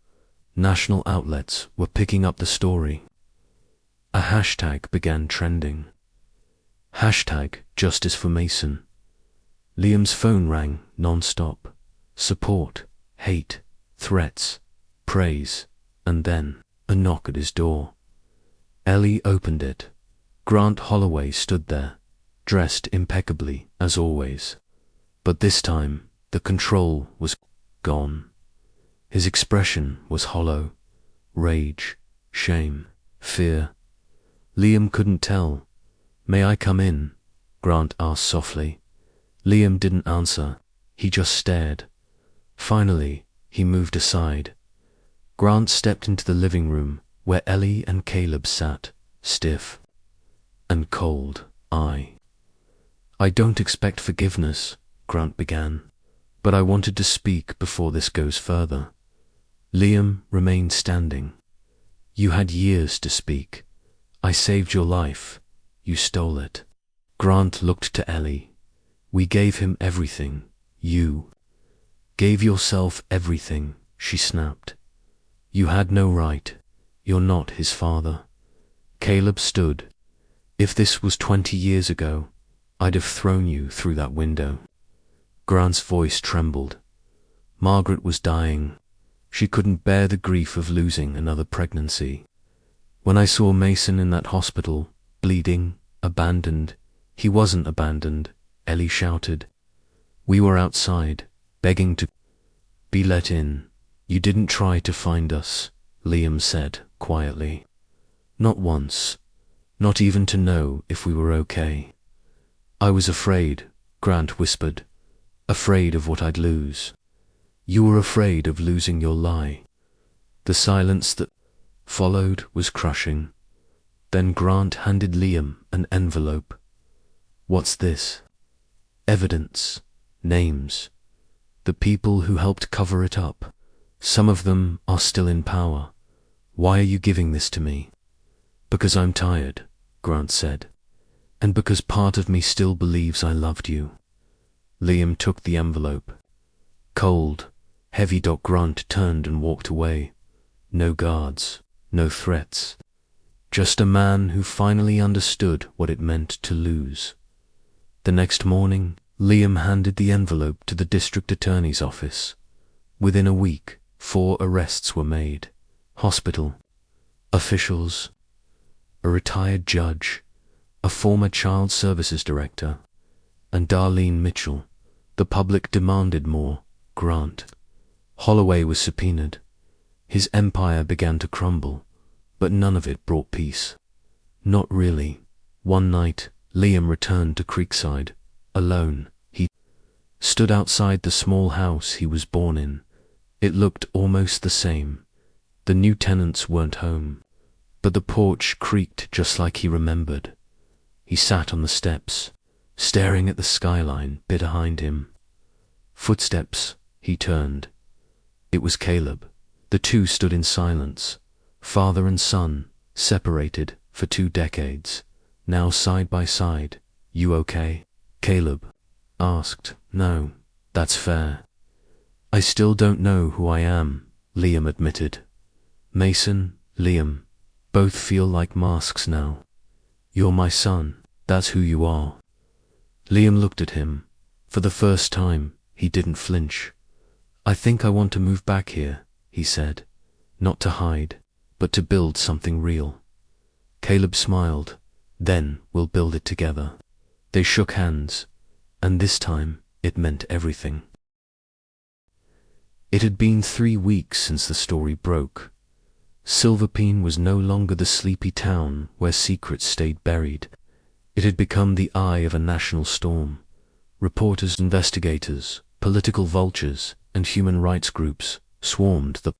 National outlets were picking up the story. A hashtag began trending. Hashtag Justice for Mason. Liam's phone rang non-stop. Support, hate, threats, praise, and then a knock at his door. Ellie opened it. Grant Holloway stood there, dressed impeccably as always. But this time, the control was gone. His expression was hollow. Rage, shame, fear. Liam couldn't tell. "May I come in?" Grant asked softly. Liam didn't answer. He just stared. Finally, he moved aside. Grant stepped into the living room where Ellie and Caleb sat, stiff and cold. I don't expect forgiveness," Grant began, "but I wanted to speak before this goes further." Liam remained standing. "You had years to speak. I saved your life. You stole it." Grant looked to Ellie. "We gave him everything. You gave yourself everything," she snapped. "You had no right. You're not his father." Caleb stood. "If this was 20 years ago, I'd have thrown you through that window." Grant's voice trembled. Margaret was dying. She couldn't bear the grief of losing another pregnancy. "When I saw Mason in that hospital, bleeding, abandoned." "He wasn't abandoned," Ellie shouted. "We were outside, begging to be let in. You didn't try to find us," Liam said quietly. "Not once. Not even to know if we were okay." "I was afraid," Grant whispered. "Afraid of what I'd lose." "You were afraid of losing your lie." The silence that followed was crushing. Then Grant handed Liam an envelope. "What's this?" "Evidence. Names. The people who helped cover it up. Some of them are still in power. Why are you giving this to me?" "Because I'm tired," Grant said. "And because part of me still believes I loved you." Liam took the envelope. Cold, heavy. Grant turned and walked away. No guards, no threats. Just a man who finally understood what it meant to lose. The next morning, Liam handed the envelope to the district attorney's office. Within a week, 4 arrests were made. Hospital officials, a retired judge, a former child services director, and Darlene Mitchell. The public demanded more. Grant Holloway was subpoenaed. His empire began to crumble, but none of it brought peace. Not really. One night, Liam returned to Creekside, alone. He stood outside the small house he was born in. It looked almost the same. The new tenants weren't home, but the porch creaked just like he remembered. He sat on the steps, staring at the skyline behind him. Footsteps. He turned. It was Caleb. The two stood in silence, father and son, separated for 2 decades, now side by side. "You okay?" Caleb asked. "No, that's fair. I still don't know who I am," Liam admitted. "Mason, Liam, both feel like masks now. You're my son, that's who you are." Liam looked at him. For the first time, he didn't flinch. I think I want to move back here, he said. Not to hide, but to build something real. Caleb smiled. Then we'll build it together. They shook hands, and this time it meant everything. It had been 3 weeks since the story broke. Silverpeen was no longer the sleepy town where secrets stayed buried. It had become the eye of a national storm. Reporters, investigators, political vultures, and human rights groups swarmed the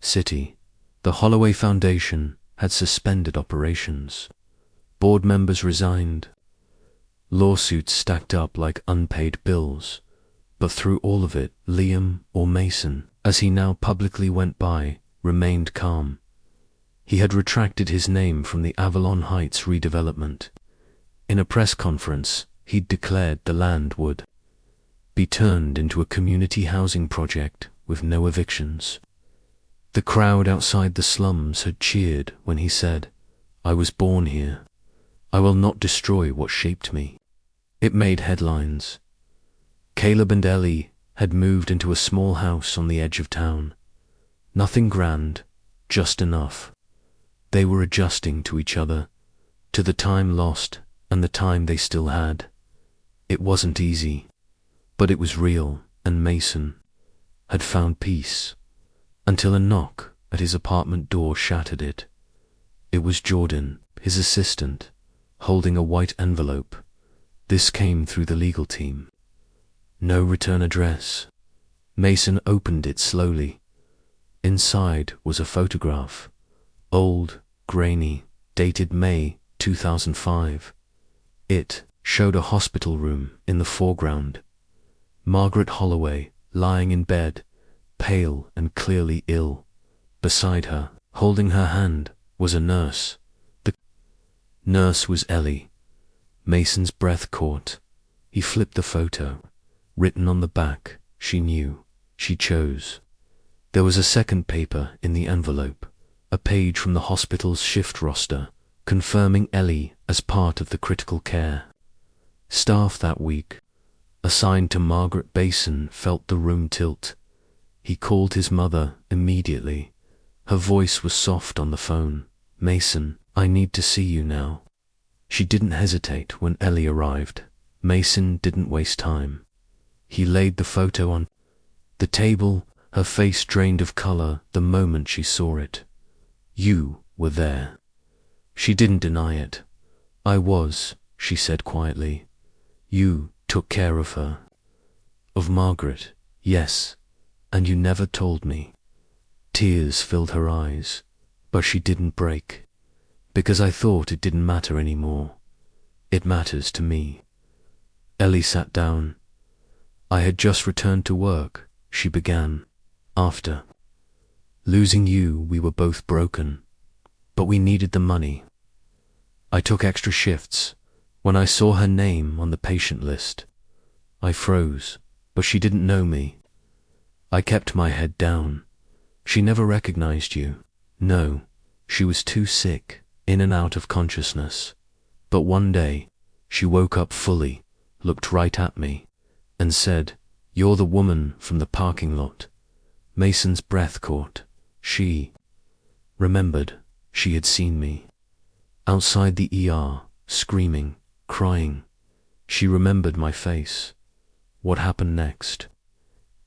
city. The Holloway Foundation had suspended operations. Board members resigned. Lawsuits stacked up like unpaid bills. But through all of it, Liam, or Mason, as he now publicly went by, remained calm. He had retracted his name from the Avalon Heights redevelopment. In a press conference, he'd declared the land would be turned into a community housing project with no evictions. The crowd outside the slums had cheered when he said, "I was born here. I will not destroy what shaped me." It made headlines. Caleb and Ellie had moved into a small house on the edge of town. Nothing grand, just enough. They were adjusting to each other, to the time lost and the time they still had. It wasn't easy, but it was real, and Mason had found peace, until a knock at his apartment door shattered it. It was Jordan, his assistant, holding a white envelope. This came through the legal team. No return address. Mason opened it slowly. Inside was a photograph. Old, grainy, dated May 2005. It showed a hospital room in the foreground. Margaret Holloway lying in bed, pale and clearly ill. Beside her, holding her hand, was a nurse. The nurse was Ellie. Mason's breath caught. He flipped the photo. Written on the back, she knew. She chose. There was a second paper in the envelope, a page from the hospital's shift roster, confirming Ellie as part of the critical care staff that week. Assigned to Margaret Basin, felt the room tilt. He called his mother immediately. Her voice was soft on the phone. "Mason, I need to see you now." She didn't hesitate when Ellie arrived. Mason didn't waste time. He laid the photo on the table, her face drained of color the moment she saw it. "You were there." She didn't deny it. "I was," she said quietly. "You took care of her." "Of Margaret, yes, and you never told me." Tears filled her eyes, but she didn't break. "Because I thought it didn't matter anymore. It matters to me." Ellie sat down. "I had just returned to work," she began. "After losing you, we were both broken, but we needed the money. I took extra shifts. When I saw her name on the patient list, I froze, but she didn't know me. I kept my head down. She never recognized you. No, she was too sick, in and out of consciousness. But one day, she woke up fully, looked right at me, and said, 'You're the woman from the parking lot.'" Mason's breath caught. She remembered she had seen me outside the ER, screaming, crying. She remembered my face. What happened next?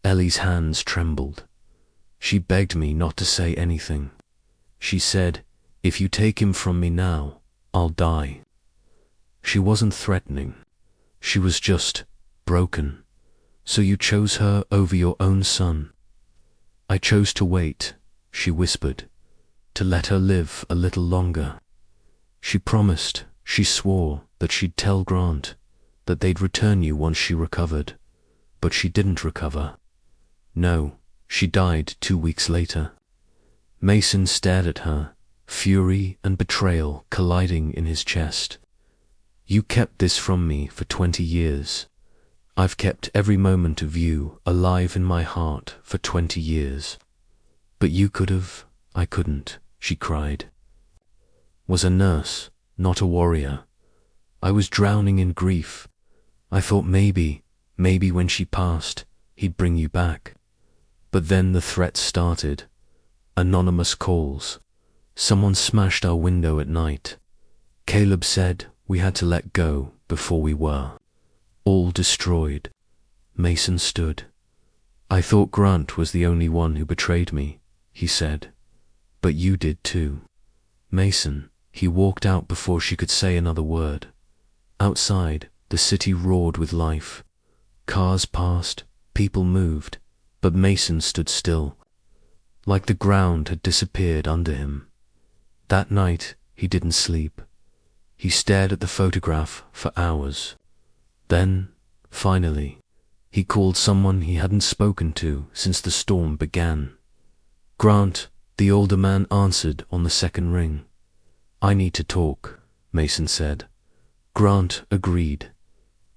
Ellie's hands trembled. She begged me not to say anything. She said, "If you take him from me now, I'll die." She wasn't threatening. She was just broken. "So you chose her over your own son?" "I chose to wait," she whispered, "to let her live a little longer." She promised, she swore, that she'd tell Grant, that they'd return you once she recovered. But she didn't recover. No, she died 2 weeks later. Mason stared at her, fury and betrayal colliding in his chest. "You kept this from me for 20 years. I've kept every moment of you alive in my heart for 20 years. But you could have, I couldn't," she cried. "Was a nurse, not a warrior. I was drowning in grief. I thought maybe when she passed, he'd bring you back. But then the threats started. Anonymous calls. Someone smashed our window at night. Caleb said we had to let go before we were. All destroyed. Mason stood. I thought Grant was the only one who betrayed me, he said. But you did too. Mason. He walked out before she could say another word. Outside, the city roared with life. Cars passed, people moved, but Mason stood still, like the ground had disappeared under him. That night, he didn't sleep. He stared at the photograph for hours. Then, finally, he called someone he hadn't spoken to since the storm began. Grant, the older man, answered on the second ring. I need to talk, Mason said. Grant agreed.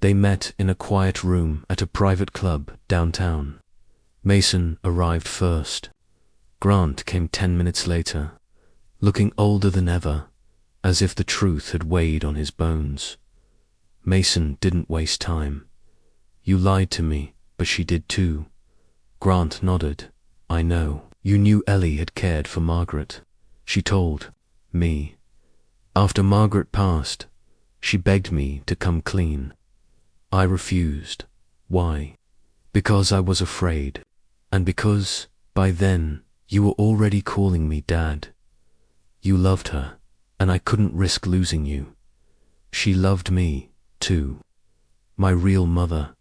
They met in a quiet room at a private club downtown. Mason arrived first. Grant came 10 minutes later, looking older than ever, as if the truth had weighed on his bones. Mason didn't waste time. You lied to me, but she did too. Grant nodded. I know. You knew Ellie had cared for Margaret. She told me. After Margaret passed, she begged me to come clean. I refused. Why? Because I was afraid, and because, by then, you were already calling me Dad. You loved her, and I couldn't risk losing you. She loved me, too. My real mother.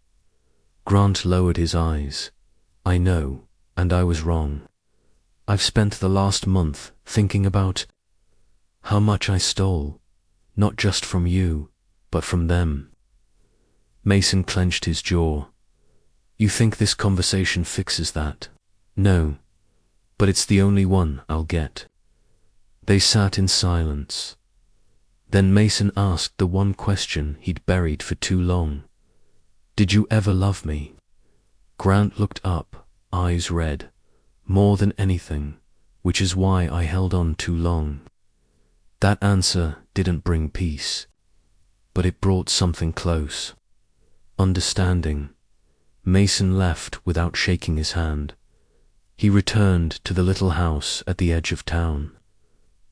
Grant lowered his eyes. I know, and I was wrong. I've spent the last month thinking about how much I stole, not just from you, but from them. Mason clenched his jaw. You think this conversation fixes that? No, but it's the only one I'll get. They sat in silence. Then Mason asked the one question he'd buried for too long. Did you ever love me? Grant looked up, eyes red, more than anything, which is why I held on too long. That answer didn't bring peace, but it brought something close. Understanding. Mason left without shaking his hand. He returned to the little house at the edge of town.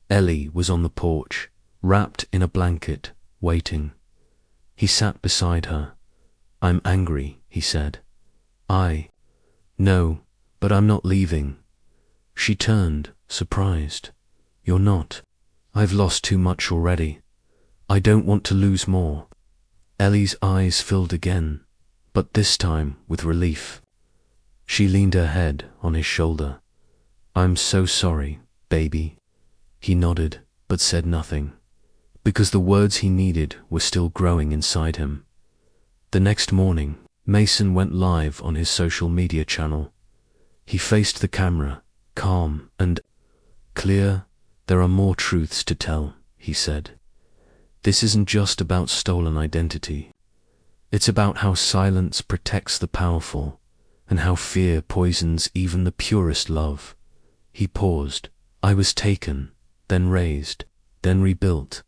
Ellie was on the porch, wrapped in a blanket, waiting. He sat beside her. I'm angry, he said. No, but I'm not leaving. She turned, surprised. You're not. I've lost too much already. I don't want to lose more. Ellie's eyes filled again, but this time with relief. She leaned her head on his shoulder. I'm so sorry, baby. He nodded, but said nothing, because the words he needed were still growing inside him. The next morning, Mason went live on his social media channel. He faced the camera, calm and clear. There are more truths to tell, he said. This isn't just about stolen identity. It's about how silence protects the powerful, and how fear poisons even the purest love. He paused. I was taken, then raised, then rebuilt,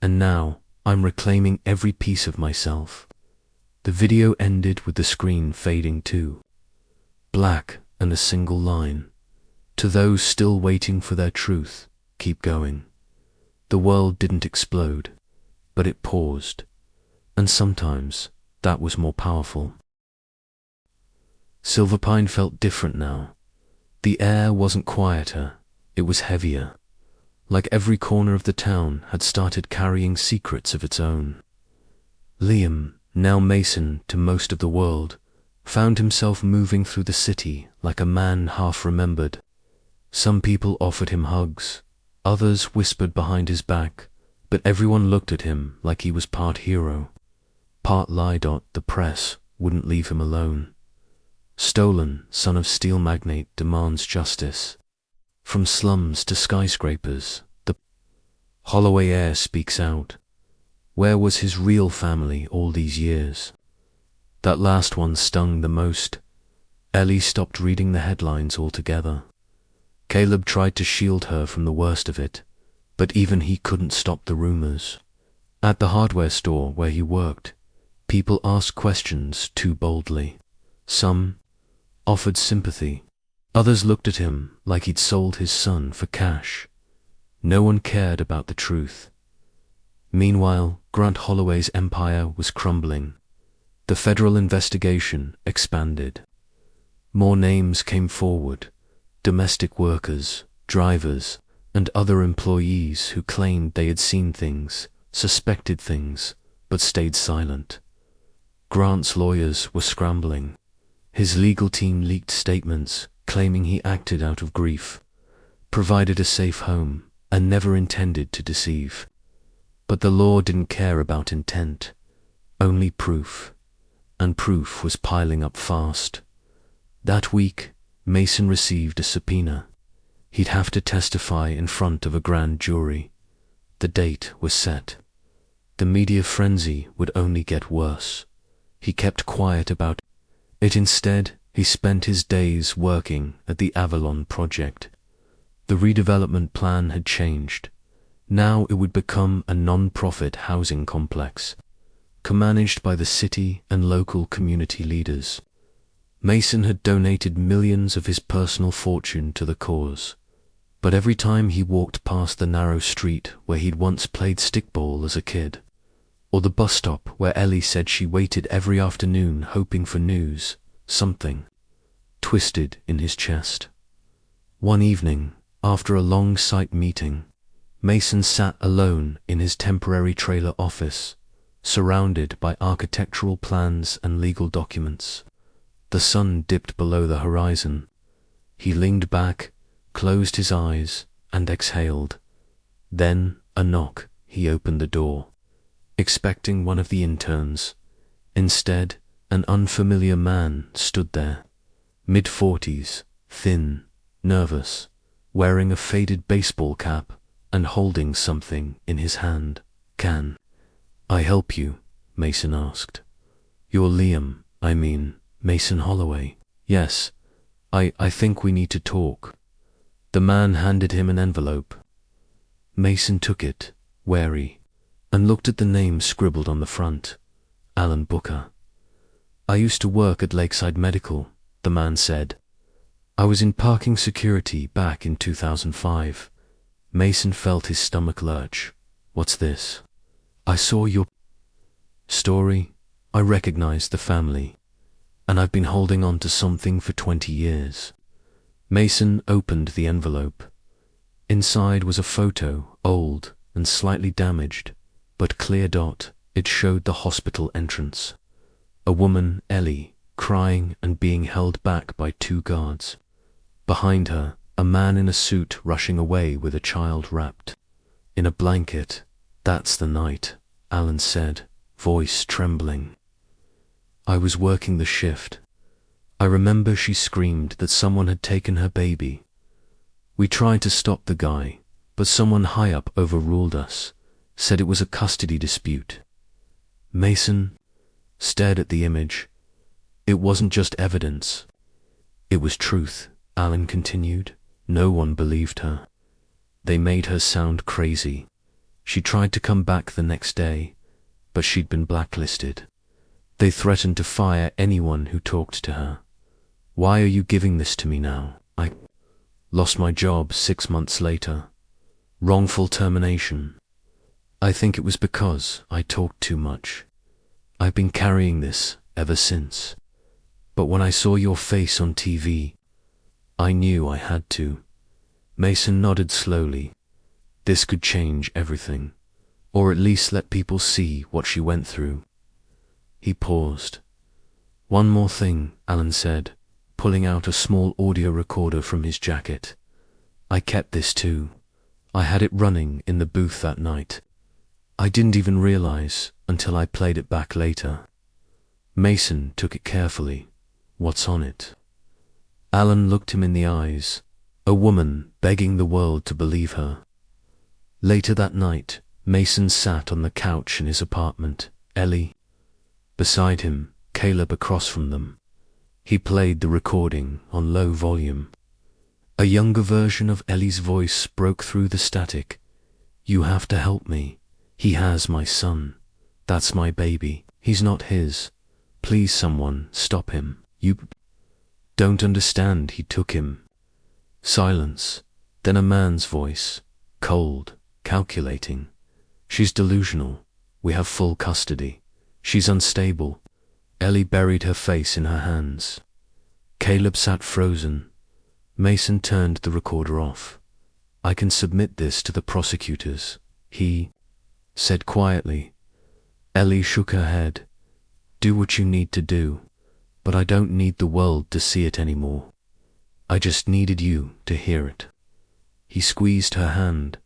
and now I'm reclaiming every piece of myself. The video ended with the screen fading too. Black and a single line. To those still waiting for their truth, keep going. The world didn't explode, but it paused, and sometimes that was more powerful. Silverpine felt different now. The air wasn't quieter, it was heavier. Like every corner of the town had started carrying secrets of its own. Liam, now Mason to most of the world, found himself moving through the city like a man half remembered. Some people offered him hugs, others whispered behind his back, but everyone looked at him like he was part hero, part lie. The press wouldn't leave him alone. Stolen, son of steel magnate, demands justice. From slums to skyscrapers, the Holloway air speaks out. Where was his real family all these years? That last one stung the most. Ellie stopped reading the headlines altogether. Caleb tried to shield her from the worst of it, but even he couldn't stop the rumors. At the hardware store where he worked, People asked questions too boldly. Some offered sympathy. Others looked at him like he'd sold his son for cash. No one cared about the truth. Meanwhile, Grant Holloway's empire was crumbling. The federal investigation expanded. More names came forward: domestic workers, drivers, and other employees who claimed they had seen things, suspected things, but stayed silent. Grant's lawyers were scrambling. His legal team leaked statements claiming he acted out of grief, provided a safe home, and never intended to deceive. But the law didn't care about intent, only proof. And proof was piling up fast. That week, Mason received a subpoena. He'd have to testify in front of a grand jury. The date was set. The media frenzy would only get worse. He kept quiet about it. Instead, he spent his days working at the Avalon Project. The redevelopment plan had changed. Now it would become a non-profit housing complex, co-managed by the city and local community leaders. Mason had donated millions of his personal fortune to the cause, but every time he walked past the narrow street where he'd once played stickball as a kid, or the bus stop where Ellie said she waited every afternoon hoping for news, something twisted in his chest. One evening, after a long site meeting, Mason sat alone in his temporary trailer office, surrounded by architectural plans and legal documents. The sun dipped below the horizon. He leaned back, closed his eyes, and exhaled. Then, a knock. He opened the door, expecting one of the interns. Instead, an unfamiliar man stood there, mid-40s, thin, nervous, wearing a faded baseball cap and holding something in his hand. "Can I help you?" Mason asked. "You're Liam, I mean, Mason Holloway." "Yes, I think we need to talk." The man handed him an envelope. Mason took it, wary, and looked at the name scribbled on the front: Alan Booker. "I used to work at Lakeside Medical," the man said. "I was in parking security back in 2005. Mason felt his stomach lurch. "What's this?" "I saw your story. I recognized the family, and I've been holding on to something for 20 years. Mason opened the envelope. Inside was a photo, old and slightly damaged, but clear. It showed the hospital entrance. A woman, Ellie, crying and being held back by 2 guards. Behind her, a man in a suit rushing away with a child wrapped in a blanket. "That's the night," Alan said, voice trembling. "I was working the shift. I remember she screamed that someone had taken her baby. We tried to stop the guy, but someone high up overruled us, said it was a custody dispute." Mason stared at the image. It wasn't just evidence. It was truth, Alan continued. No one believed her. They made her sound crazy. She tried to come back the next day, but she'd been blacklisted. They threatened to fire anyone who talked to her. "Why are you giving this to me now? I lost my job 6 months later. Wrongful termination. I think it was because I talked too much. I've been carrying this ever since. But when I saw your face on TV, I knew I had to." Mason nodded slowly. This could change everything, or at least let people see what she went through. He paused. "One more thing," Alan said, pulling out a small audio recorder from his jacket. "I kept this too. I had it running in the booth that night. I didn't even realize until I played it back later." Mason took it carefully. "What's on it?" Alan looked him in the eyes. A woman begging the world to believe her. Later that night, Mason sat on the couch in his apartment, Ellie beside him, Caleb across from them. He played the recording on low volume. A younger version of Ellie's voice broke through the static. "You have to help me. He has my son. That's my baby." He's not his. Please someone, stop him. You don't understand, he took him. Silence. Then a man's voice, cold, calculating. She's delusional. We have full custody. She's unstable. Ellie buried her face in her hands. Caleb sat frozen. Mason turned the recorder off. I can submit this to the prosecutors, he said quietly. Ellie shook her head. Do what you need to do, but I don't need the world to see it anymore. I just needed you to hear it. He squeezed her hand.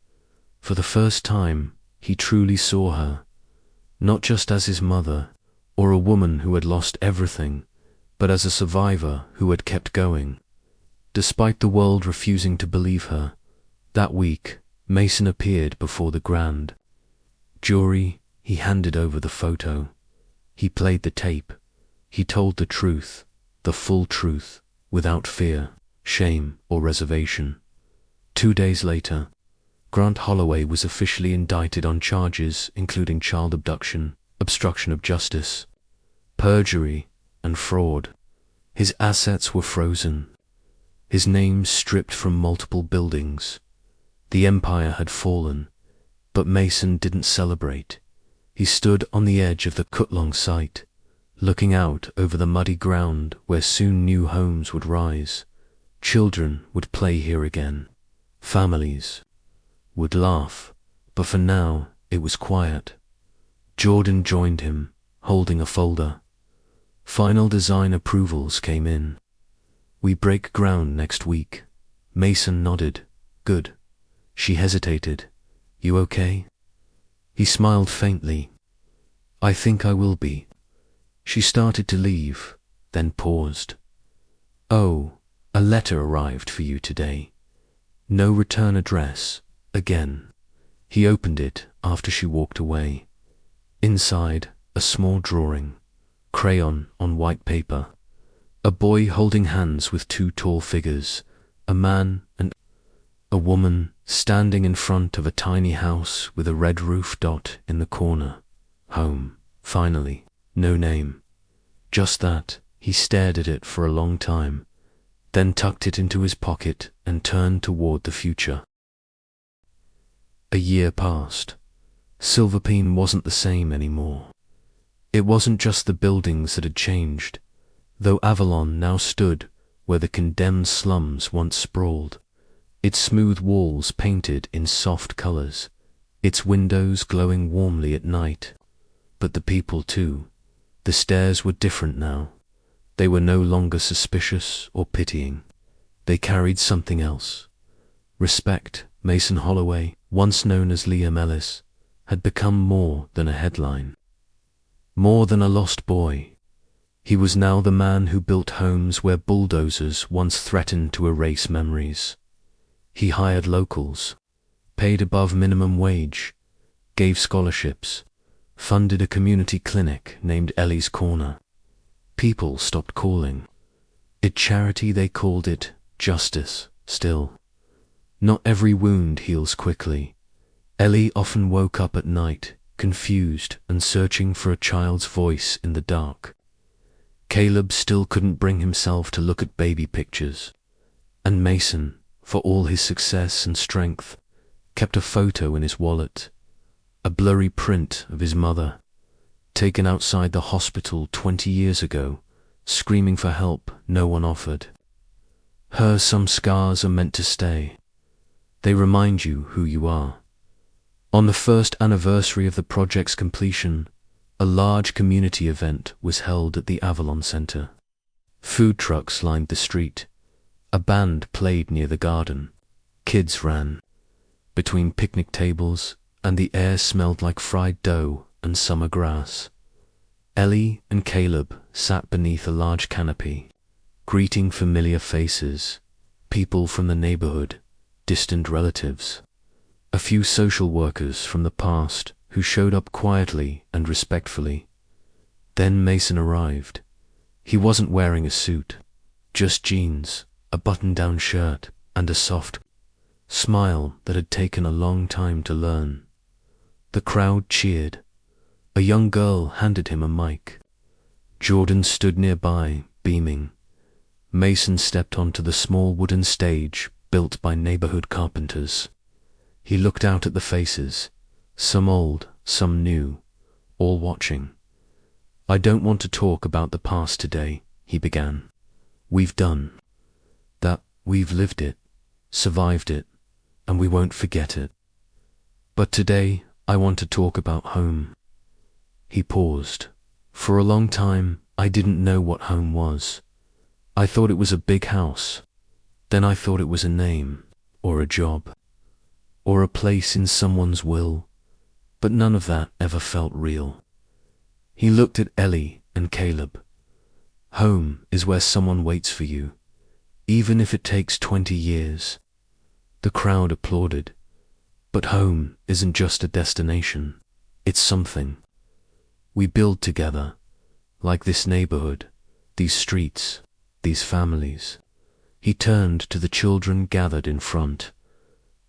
For the first time, he truly saw her, not just as his mother, or a woman who had lost everything, but as a survivor who had kept going. Despite the world refusing to believe her, that week, Mason appeared before the grand jury. He handed over the photo. He played the tape. He told the truth, the full truth, without fear, shame, or reservation. 2 days later, Grant Holloway was officially indicted on charges including child abduction, obstruction of justice, perjury, and fraud. His assets were frozen. His name stripped from multiple buildings. The empire had fallen, but Mason didn't celebrate. He stood on the edge of the Cutlong site, looking out over the muddy ground where soon new homes would rise. Children would play here again. Families would laugh, but for now it was quiet. Jordan joined him, holding a folder. Final design approvals came in. We break ground next week. Mason nodded. Good. She hesitated. You okay? He smiled faintly. I think I will be. She started to leave, then paused. Oh, a letter arrived for you today. No return address. Again. He opened it after she walked away. Inside, a small drawing, crayon on white paper. A boy holding hands with 2 tall figures, a man and a woman standing in front of a tiny house with a red roof dot in the corner. Home, finally. No name. Just that. He stared at it for a long time, then tucked it into his pocket and turned toward the future. A year passed. Silverpine wasn't the same anymore. It wasn't just the buildings that had changed, though Avalon now stood where the condemned slums once sprawled, its smooth walls painted in soft colors, its windows glowing warmly at night. But the people too. The stares were different now. They were no longer suspicious or pitying. They carried something else. Respect. Mason Holloway, once known as Liam Ellis, had become more than a headline. More than a lost boy. He was now the man who built homes where bulldozers once threatened to erase memories. He hired locals, paid above minimum wage, gave scholarships, funded a community clinic named Ellie's Corner. People stopped calling it charity, they called it justice. Still, not every wound heals quickly. Ellie often woke up at night, confused and searching for a child's voice in the dark. Caleb still couldn't bring himself to look at baby pictures, and Mason, for all his success and strength, kept a photo in his wallet, a blurry print of his mother, taken outside the hospital 20 years ago, screaming for help no one offered. Some scars are meant to stay. They remind you who you are. On the first anniversary of the project's completion, a large community event was held at the Avalon Center. Food trucks lined the street. A band played near the garden. Kids ran between picnic tables, and the air smelled like fried dough and summer grass. Ellie and Caleb sat beneath a large canopy, greeting familiar faces, people from the neighborhood, distant relatives, a few social workers from the past who showed up quietly and respectfully. Then Mason arrived. He wasn't wearing a suit, just jeans, a button-down shirt, and a soft smile that had taken a long time to learn. The crowd cheered. A A young girl handed him a mic. Jordan stood nearby, beaming. Mason stepped onto the small wooden stage built by neighborhood carpenters. He looked out at the faces, some old, some new, all watching. "I don't want to talk about the past today," he began. "We've done that, we've lived it, survived it, and we won't forget it. But today, I want to talk about home." He paused. "For a long time, I didn't know what home was. I thought it was a big house. Then I thought it was a name, or a job, or a place in someone's will, but none of that ever felt real." He looked at Ellie and Caleb. "Home is where someone waits for you, even if it takes 20 years. The crowd applauded. But home isn't just a destination, it's something. We build together, like this neighborhood, these streets, these families." He turned to the children gathered in front.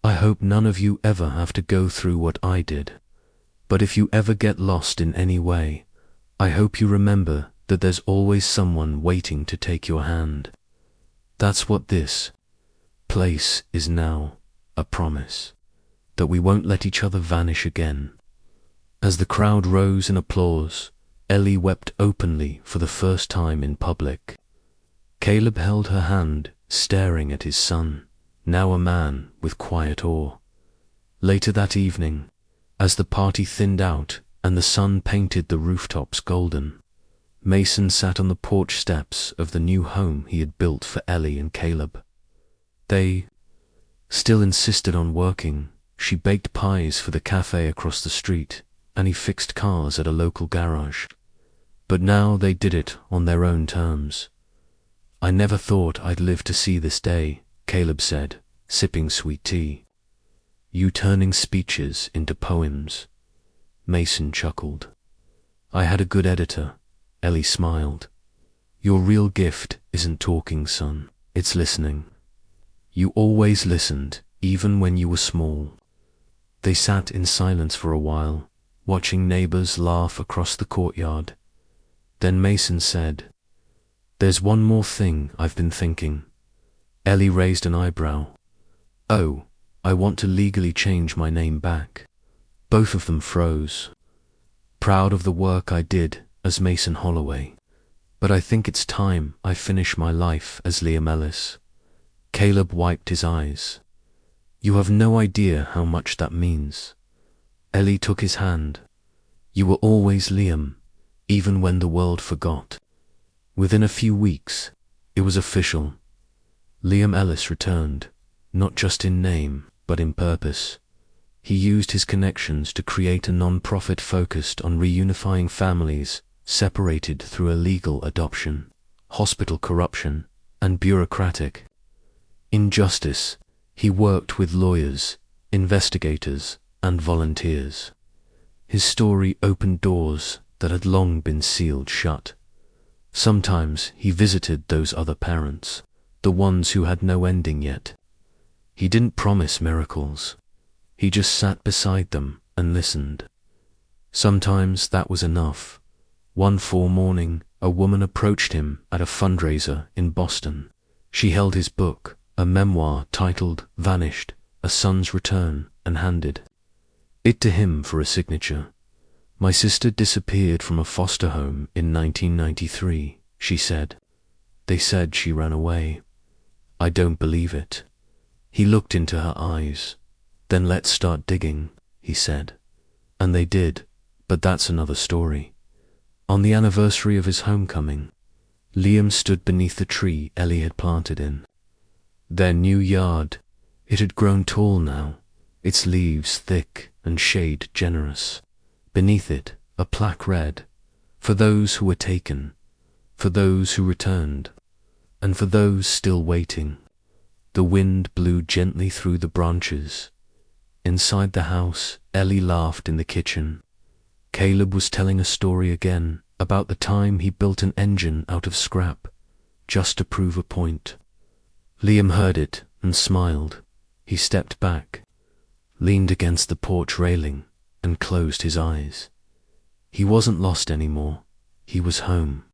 "I hope none of you ever have to go through what I did. But if you ever get lost in any way, I hope you remember that there's always someone waiting to take your hand. That's what this place is now, a promise that we won't let each other vanish again." As the crowd rose in applause, Ellie wept openly for the first time in public. Caleb held her hand, staring at his son, now a man with quiet awe. Later that evening, as the party thinned out and the sun painted the rooftops golden, Mason sat on the porch steps of the new home he had built for Ellie and Caleb. They still insisted on working. She baked pies for the cafe across the street, and he fixed cars at a local garage. But now they did it on their own terms. "I never thought I'd live to see this day," Caleb said, sipping sweet tea. "You turning speeches into poems." Mason chuckled. "I had a good editor," Ellie smiled. "Your real gift isn't talking, son, it's listening. You always listened, even when you were small." They sat in silence for a while, watching neighbors laugh across the courtyard. Then Mason said, "There's one more thing I've been thinking." Ellie raised an eyebrow. "Oh, I want to legally change my name back." Both of them froze. "Proud of the work I did as Mason Holloway, but I think it's time I finish my life as Liam Ellis." Caleb wiped his eyes. "You have no idea how much that means." Ellie took his hand. "You were always Liam, even when the world forgot." Within a few weeks, it was official. Liam Ellis returned, not just in name, but in purpose. He used his connections to create a non-profit focused on reunifying families separated through illegal adoption, hospital corruption, and bureaucratic injustice. He worked with lawyers, investigators, and volunteers. His story opened doors that had long been sealed shut. Sometimes he visited those other parents, the ones who had no ending yet. He didn't promise miracles. He just sat beside them and listened. Sometimes that was enough. One fall morning, a woman approached him at a fundraiser in Boston. She held his book, a memoir titled Vanished, A Son's Return, and handed it to him for a signature. "My sister disappeared from a foster home in 1993, she said. They said she ran away. I don't believe it." He looked into her eyes. "Then let's start digging," he said. And they did, but that's another story. On the anniversary of his homecoming, Liam stood beneath the tree Ellie had planted in their new yard. It had grown tall now, its leaves thick and shade generous. Beneath it, a plaque read, "For those who were taken, for those who returned, and for those still waiting." The wind blew gently through the branches. Inside the house, Ellie laughed in the kitchen. Caleb was telling a story again about the time he built an engine out of scrap, just to prove a point. Liam heard it and smiled. He stepped back, leaned against the porch railing, and closed his eyes. He wasn't lost anymore. He was home.